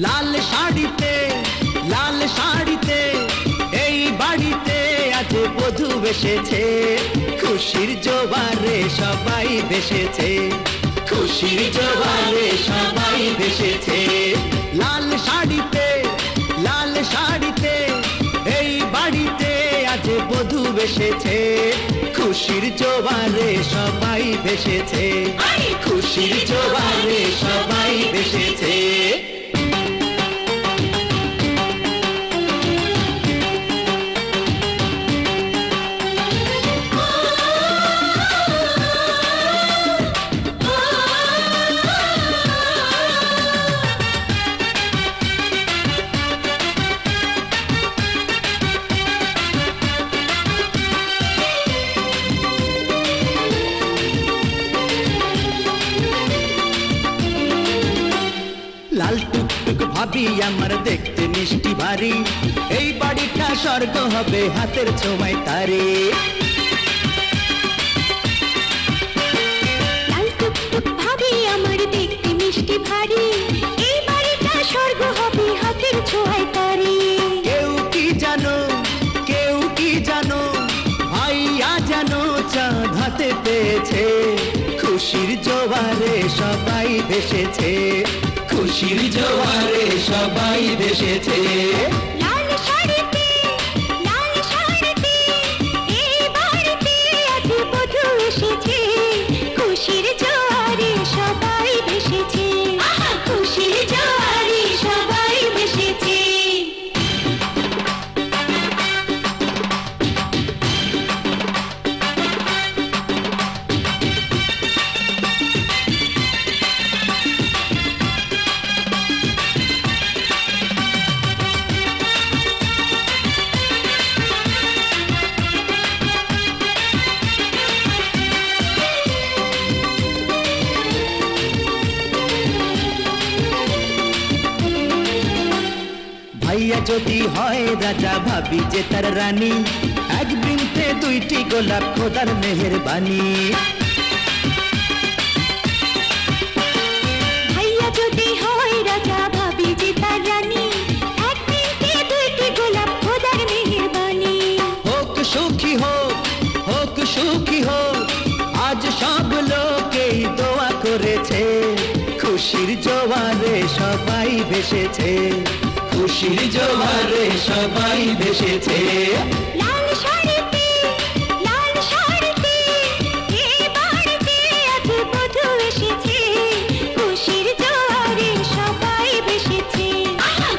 Speaker 10: লাল শাড়িতে, লাল শাড়িতে এই বাড়িতে আজ বধূ এসেছে। খুশির জোয়ারে সবাই ভেসেছে। খুশির জোয়ারে সবাই ভেসেছে।
Speaker 4: লাল শাড়িতে এই বাড়িতে আজ বধূ এসেছে,
Speaker 10: খুশির জোয়ারে সবাই ভেসেছে, খুশির জোয়ারে সবাই ভেসেছে।
Speaker 4: লাল টুকটুক ভাবি আমার দেখতে মিষ্টি ভারী, এই বাড়িটা স্বর্গ হবে হাতের ছোঁয়ায় তারে।
Speaker 2: লাল টুকটুক ভাবি আমার দেখতে মিষ্টি ভারী, এই বাড়িটা স্বর্গ হবে হাতের ছোঁয়ায় তারি।
Speaker 4: কেউ কি জানো ভাইয়া জানো চাঁদ হাতে পেয়েছে,
Speaker 10: খুশির জোয়ারে সবাই ভেসেছে, খুশির জোয়ারে সবাই ভেসেছে।
Speaker 2: লাল শাড়িতে এই বাড়িতে আজ বধূ এসেছে, খুশির জোয়ারে সবাই ভেসেছে, খুশির জোয়ারে সবাই ভেসেছে।
Speaker 4: ভাইয়া যদি হয় রাজা ভাবি যে তার রানী, এক বৃন্তে দুইটি গোলাপ খোদার মেহেরবানি।
Speaker 2: ভাইয়া যদি হয় রাজা ভাবি যে তার রানী, এক বৃন্তে দুইটি গোলাপ খোদার মেহেরবানি।
Speaker 4: হোক সুখী হোক আজ সব লোকেই দোয়া করেছে, খুশির জোয়ারে সবাই ভেসেছে,
Speaker 10: খুশির জোয়ারে সবাই ভেসেছে।
Speaker 2: লাল শাড়িতে এই বাড়িতে আজ বধূ এসেছে, খুশির জোয়ারে সবাই ভেসেছে,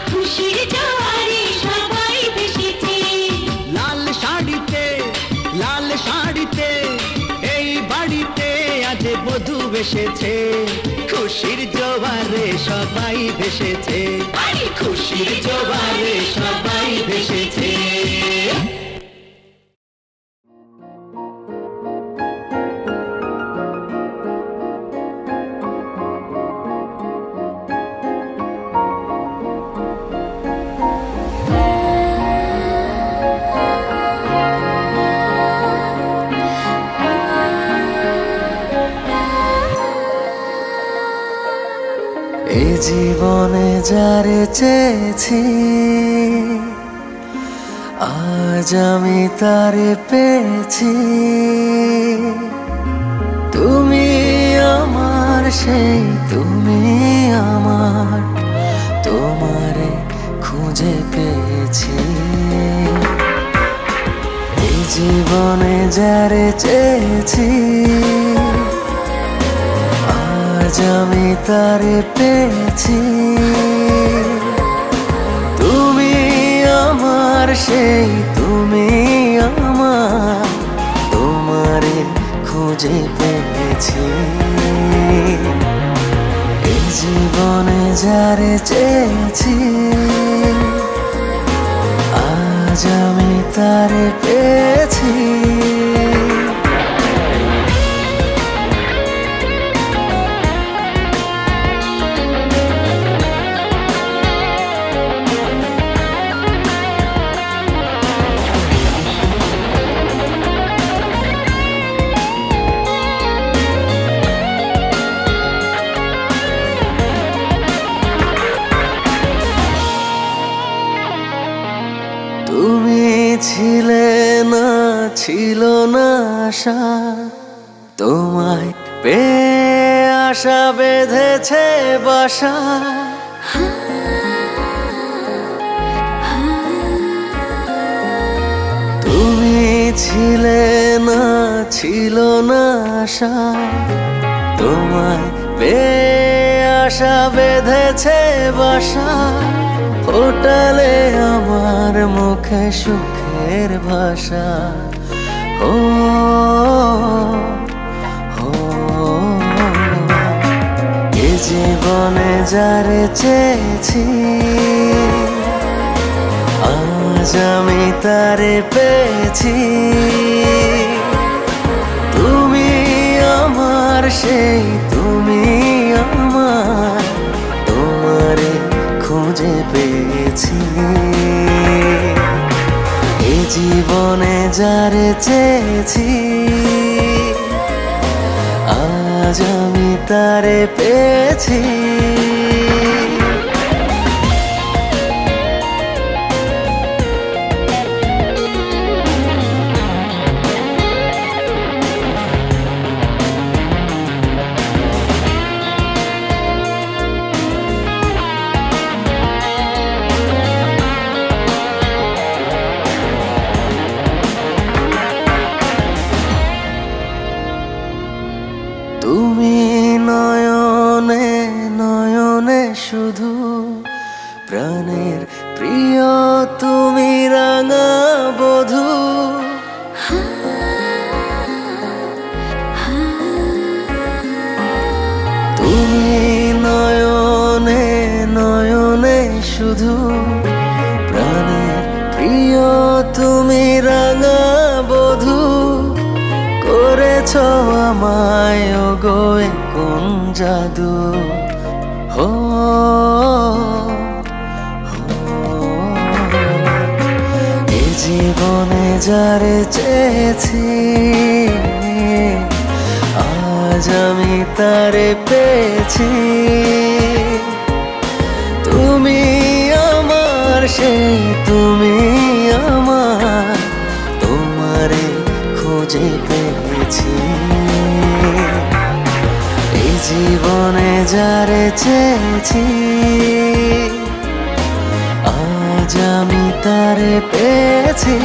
Speaker 2: খুশির জোয়ারে সবাই ভেসেছে।
Speaker 4: লাল শাড়িতে এই বাড়িতে আজ বধূ এসেছে, খুশির জোয়ারে সবাই ভেসেছে,
Speaker 10: খুশির জোয়ারে সবাই ভেসেছে।
Speaker 5: এ জীবনে যারে চেয়েছি, আজ আমি তারে পেয়েছি। তুমি আমার সেই তুমি আমার, তোমারে খুঁজে পেয়েছি। এই জীবনে যারে চেয়েছি, আজ আমি তারে পেয়েছি। তুমি আমার সেই তুমি আমার, তোমারে খুঁজে পেয়েছি। এই জীবনে যারে চেয়েছি, আজ আমি তারে পেয়েছি। তুমি ছিলে না, ছিল না আশা, তোমায় পেয়ে আশা বেঁধেছে বাসা। তুমি ছিলে না, ছিল না আশা, তোমায় পেয়ে আশা বেঁধেছে বাসা। ফোটালে আমার মুখে সুখের ভাষা। ও এ জীবনে যারে চেয়েছি, আজ আমি তারে পেয়েছি। তুমি আমার সেই, তুমি আমার, তোমারে খুঁজে পেয়েছি। এ জীবনে যারে চেয়েছি, আজ আমি তারে পেয়েছি। তুমি নয়নে নয়নে শুধু, প্রাণের প্রিয় তুমি রাঙা বধূ। তুমি নয়নে নয়নে শুধু, প্রাণের প্রিয় তুমি রাঙা বধূ। করেছ আমায় ওগো কোন জাদু। হো এ জীবনে যারে চেয়েছি, আজ আমি তারে পেয়েছি। তুমি আমার সেই, তুমি আমার, তোমারে খুঁজে পেয়েছি। এই জীবনে যারে চেয়েছি, আজ আমি তারে পেয়েছি।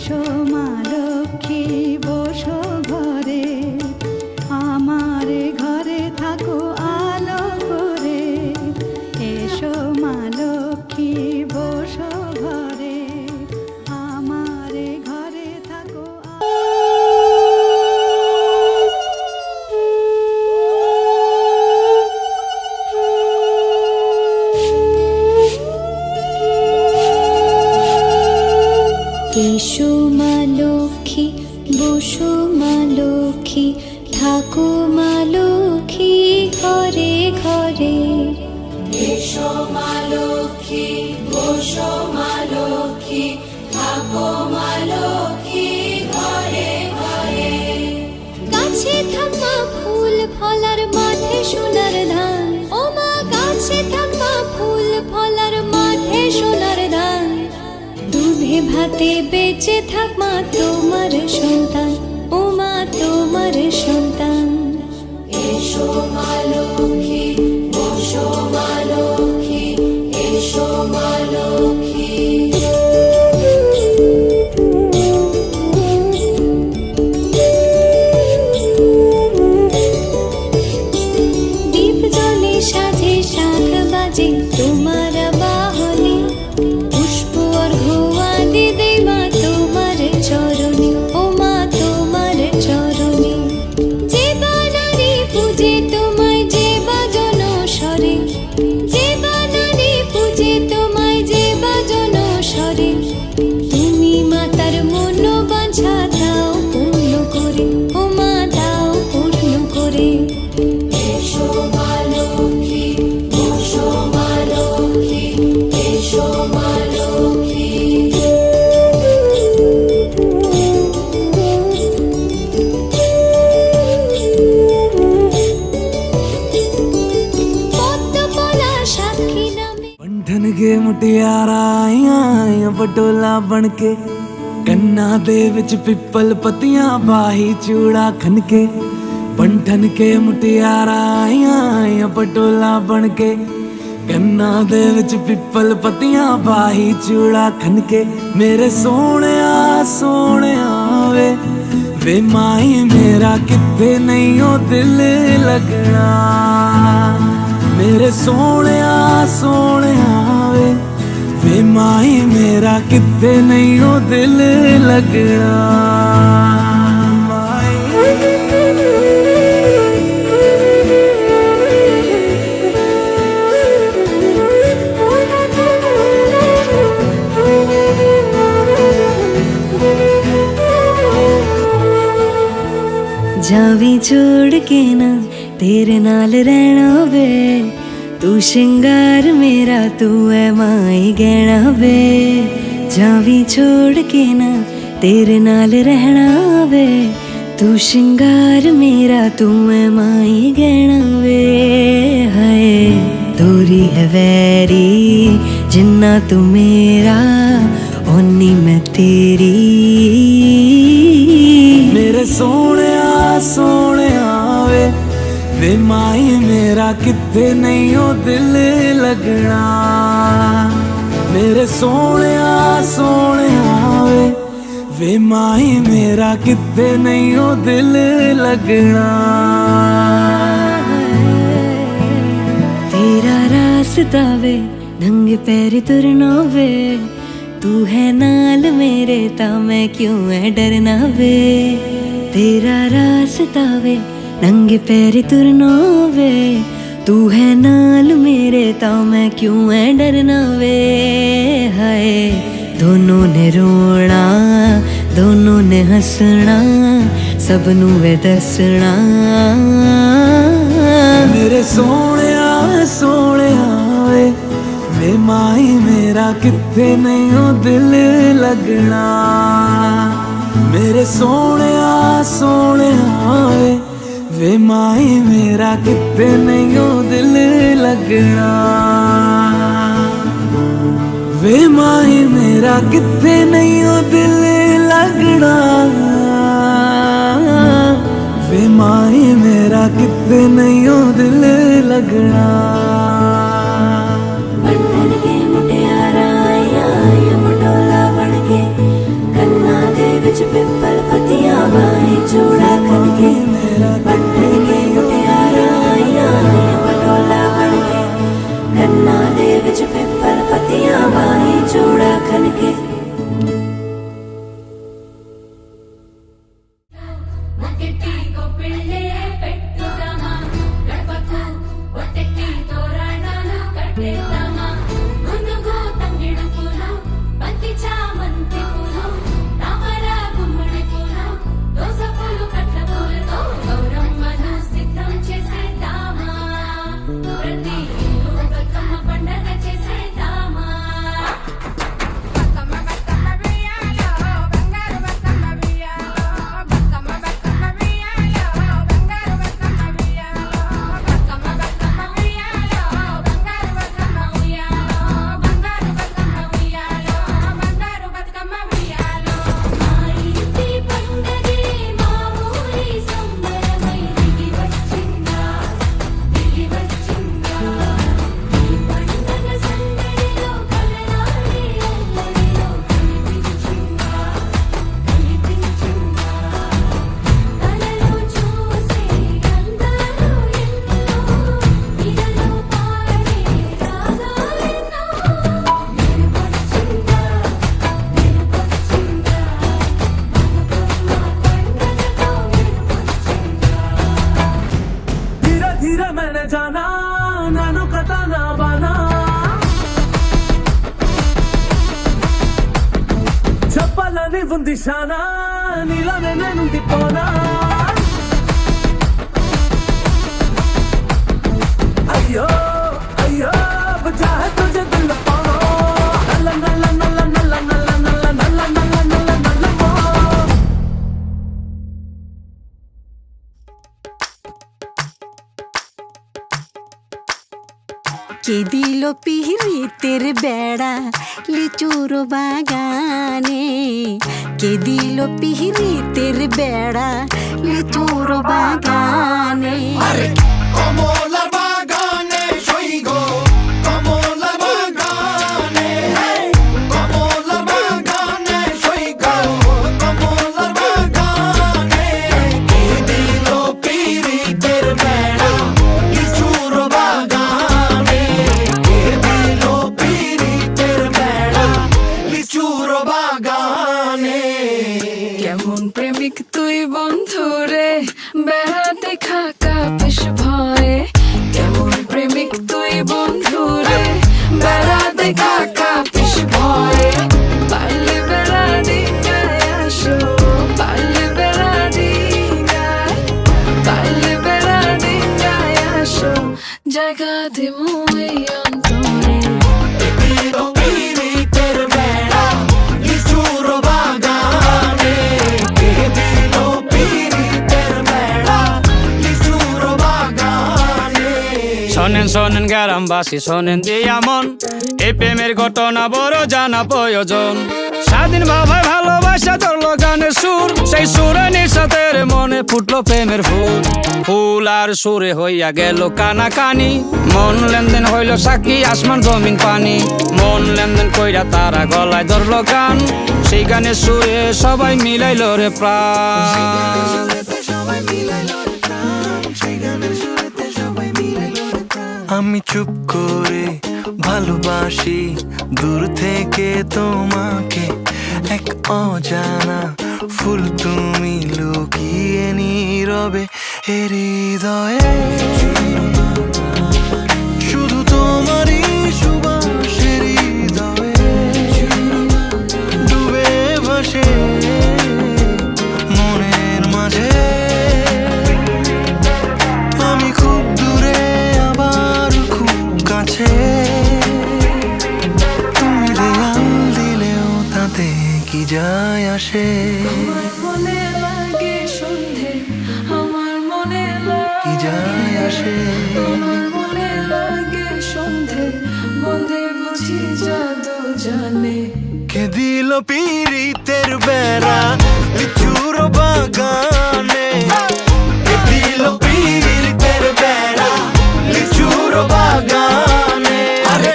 Speaker 2: এসো মা লক্ষ্মী বসো ঘরে, আমার ঘরে থাকো আলো করে। এসো মা লক্ষ্মী বসো ঘরে, আমার ঘরে থাকো এসো মা লক্ষ্মী বসো মা লক্ষ্মী থাকো মা লক্ষ্মী ঘরে ঘরে। এসো মা লক্ষ্মী বসো মা লক্ষ্মী থাকো মা লক্ষ্মী ঘরে ঘরে। গাছে থাকা ফুল ফলার মাঠে সোনার ধান, ও মা গাছে থাকা ফুল ফলার মাঠে সোনার ধান। দুধে ভাতে বেঁচে থাক মা তোমার সন্তান, ও মা তোমার সন্তান। এসো মা লক্ষ্মী বসো মা লক্ষ্মী, এসো মা লক্ষ্মী। দীপ জলে সাজে শাখ বাজে তোমার বাহনে, পুষ্প অর্ঘ্য আদি দেই মা তোমার চরণে, ও মা তোমার চরণে। যে বানারি পূজে তোমায় যে বাজন স্বরে, যে বানারি পূজে তোমায় যে বাজন স্বরে। তুমি মাতার মনোবাঞ্ছা দাও পূর্ণ করে, ও মা দাও পূর্ণ করে। এসো মা লক্ষ্মী বসো মা লক্ষ্মী, এসো মা লক্ষ্মী। पद्मपला साखी नामे
Speaker 5: बंधन के मुटियारा आईया पटोला बन के, कन्ना दे विच पिपल पतियां बाही चूड़ा खन के। बंधन के मुटियारा आईया पटोला बन के, कन्ना दे विच पिपल पतियां बाही चूड़ा खन के। मेरे सोहणिया सोहणिया वे माई मेरा किथे नहीं ओ दिल लगना। मेरे सोहणिया सोहणिया वे माई मेरा किथे नहीं ओ दिल लगना।
Speaker 2: जावी छोड़ के ना तेरे नाल रहना वे, तू श्रृंगार मेरा तू है माई गहना वे। जावी छोड़ के ना तेरे नाल रहना वे, तू श्रृंगार मेरा तू है माई गहना वे। हाय दूरी है वैरी जिन्ना तू मेरा, ओनी मैं तेरी।
Speaker 5: मेरे सोहणिया सोहणिया वे माई मेरा किथे नहीं ओ दिल लगना। मेरे सोहणिया सोहणिया वे माई मेरा किथे नहीं ओ दिल लगना।
Speaker 2: तेरा रास्ता वे नंगे पैर तुरना वे, तू है नाल मेरे ता मैं क्यों है डरना वे। तेरा रास्ता वे नंगे पैर तुरना वे, तू है नाल मेरे ता मैं क्यों है डरना वे। हाय दोनों ने रोना दोनों ने हंसना, सबनू वे दसना।
Speaker 5: मेरे सोहणिया सोहणिया वे माई मेरा किथे नहीं ओ दिल लगना। मेरे सोहणिया सोहणिया वे माई मेरा किथे नहीं ओ दिल लगना। वे माई मेरा किथे नहीं ओ दिल लगना। वे माई मेरा किथे नहीं ओ दिल लगना।
Speaker 2: बंधन के मुटियारा आया पटोला बन के, कन्ना दे
Speaker 5: ni bundishana nilane nenundi pona ayo ayo bajha hai tujhe dil pano nalla nalla nalla nalla nalla nalla nalla nalla nalla nalla
Speaker 2: কে দিল পিহিতের বেড়া লিচুর বাগানে কে দিল পিহিতের বেড়া লিচুর বাগানে
Speaker 4: কমলার বাগানে সইগ কমলার বাগানে কমলার বাগানে সইগ কমলার বাগানে কে দিল পিরিতের বেড়া লিচুর বাগানে কে দিল পিরিতের বেড়া লিচুর বাগানে
Speaker 3: কেমন প্রেমিক তুই বন্ধু রে বেড়াতে খাকা পেশ ভয়ে কেমন প্রেমিক তুই বন্ধু রে বেড়াতে খাকা পেশ ভয়ে পারলে বেড়া দিগায় আসো পারলে বেড়া দিগায় পারলে বেড়া দিগায় আসো জায়গা দিমু এই অন্তরে
Speaker 4: পিরিতের বেড়া লিচুর বাগানে কে দিল পিরিতের বেড়া লিচুর বাগানে
Speaker 1: শোনেন শোনেন গ্রামবাসী শোনেন দিয়া মন এই প্রেমের ঘটনা বড় জানা প্রয়োজন স্বাধীন ভাবে ভালোবাসা ধরলো গানের সুর সেই সুরে নিঃসাতের মনে ফুটলো প্রেমের ফুল ফুল আর সুরে হইয়া গেল কানাকানি মন লেনদেন হইল সাক্ষী আসমান জমিন পানি মন লেনদেন কইরা তারা গলায় ধরলো গান সেই গানের সুরে সবাই মিলাইলো রে প্রাণ
Speaker 5: আমি চুপ করে ভালোবাসি দূর থেকে তোমাকে এক অজানা ফুল তুমি লুকিয়ে নীরবে হৃদয়ে শুধু তোমারই সুবাস হৃদয়ে ডুবে ভাসে মনের মাঝে আমি খুব দূরে আবার খুব কাছে তুমি দেয়াল দিলেও তাতে কি যায় আসে
Speaker 3: আমার মনে লাগে সন্ধে আমার মনে
Speaker 5: কি যায় আসে
Speaker 3: আমার মনে লাগে সন্ধে বন্ধে বুঝি জাদু জানে
Speaker 5: কে দিল পিরিতের বেড়া লিচুর বাগানে কে দিল পিরিতের বেড়া লিচুর বাগানে আরে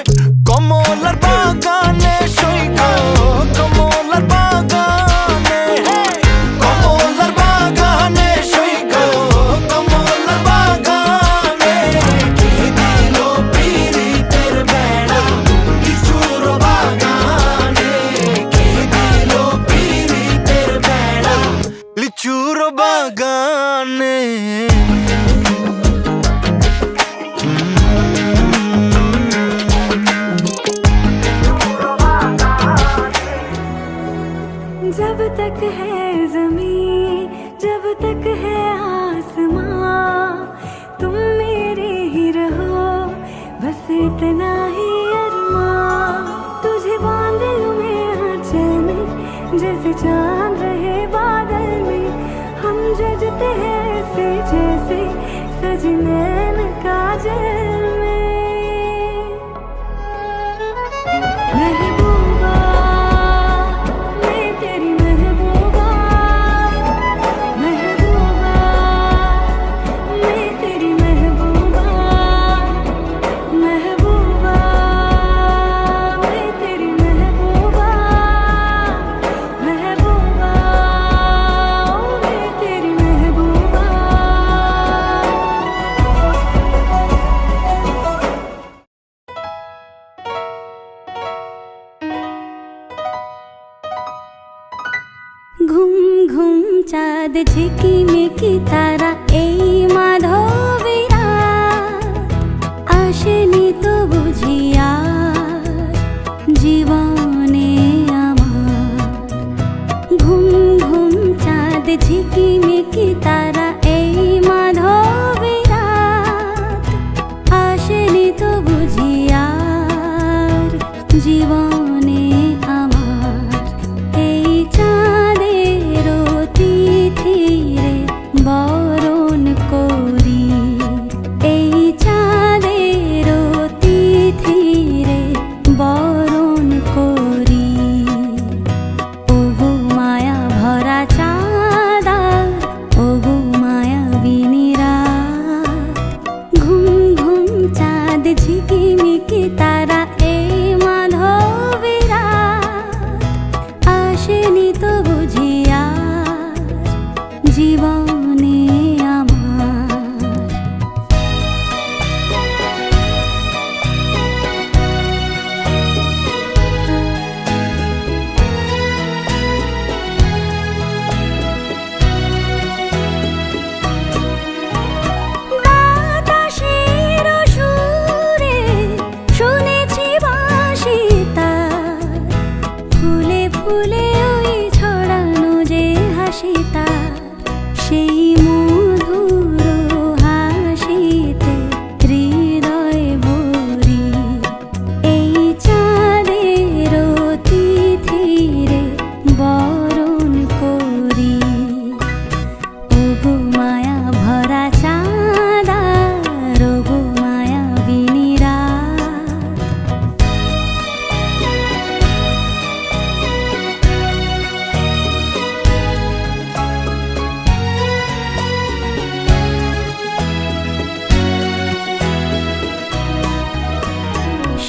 Speaker 5: কমলার বাগানে সইগ কমলার বাগানে কমলার বাগানে সইগ কমলার বাগানে কে দিল পিরিতের বেড়া লিচুর বাগানে কে দিল পিরিতের বেড়া লিচুর বাগানে
Speaker 2: जब तक है ज़मीं जब तक है आसमां तुम मेरे ही रहो बस इतना ही अरमां तुझे बांध लूं मैं आंचल में जैसे चांद रहे बादल में हम जजते हैं ऐसे जैसे सजनैन काजल में महबूबा मैं तेरी महबूबा महबूबा मैं तेरी महबूबा महबूबा मैं तेरी महबूबा महबूबा मैं तेरी महबूबा ঘুম ঘুম চাঁদ ঝিকিমিকি তারা এই মাধবীরা আসেনি তো বুঝিয়া জীবনে আমার আসেনি তো বুঝিয়া জীবনে আমার। বাতাসের সুরে শুনেছি বাঁশি তার, ফুলে ফুলে ওই ছড়ানো যে হাসি তার, সেই মধুর হাসিতে হৃদয় ভরি। এই চাঁদের তিথিরে বরণ করি, ওগো মায়া ভরা চাঁদা, ওগো মায়া বিনিরা।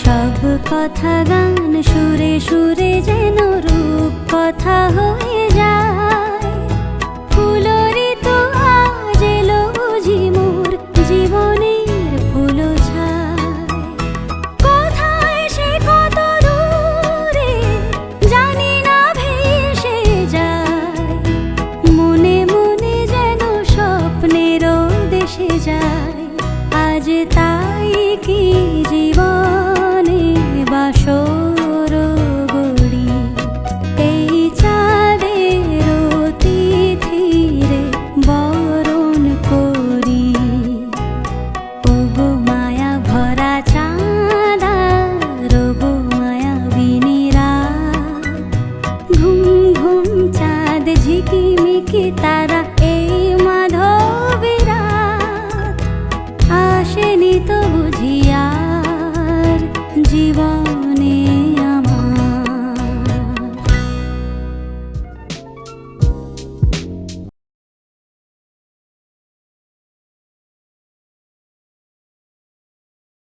Speaker 2: সব কথা গান সুরে সুরে যেন রূপ কথা হয়ে যায়। ফুলরি তো আজ এলো বুঝি মোর জীবনের ফুল ছায়। কোথায় সে কত দূরে জানি না ভেসে যায়, মনে মনে যেন স্বপ্নের দেশে যায়। আজ তাই কি জীবনে বাসর গড়ি, এই চাঁদের তিথিরে বরণ করি। ওগো মায়া ভরা চাঁদা, ওগো মায়া বিনিরা। ঘুম ঘুম চাঁদ ঝিকিমিকি তারা, এই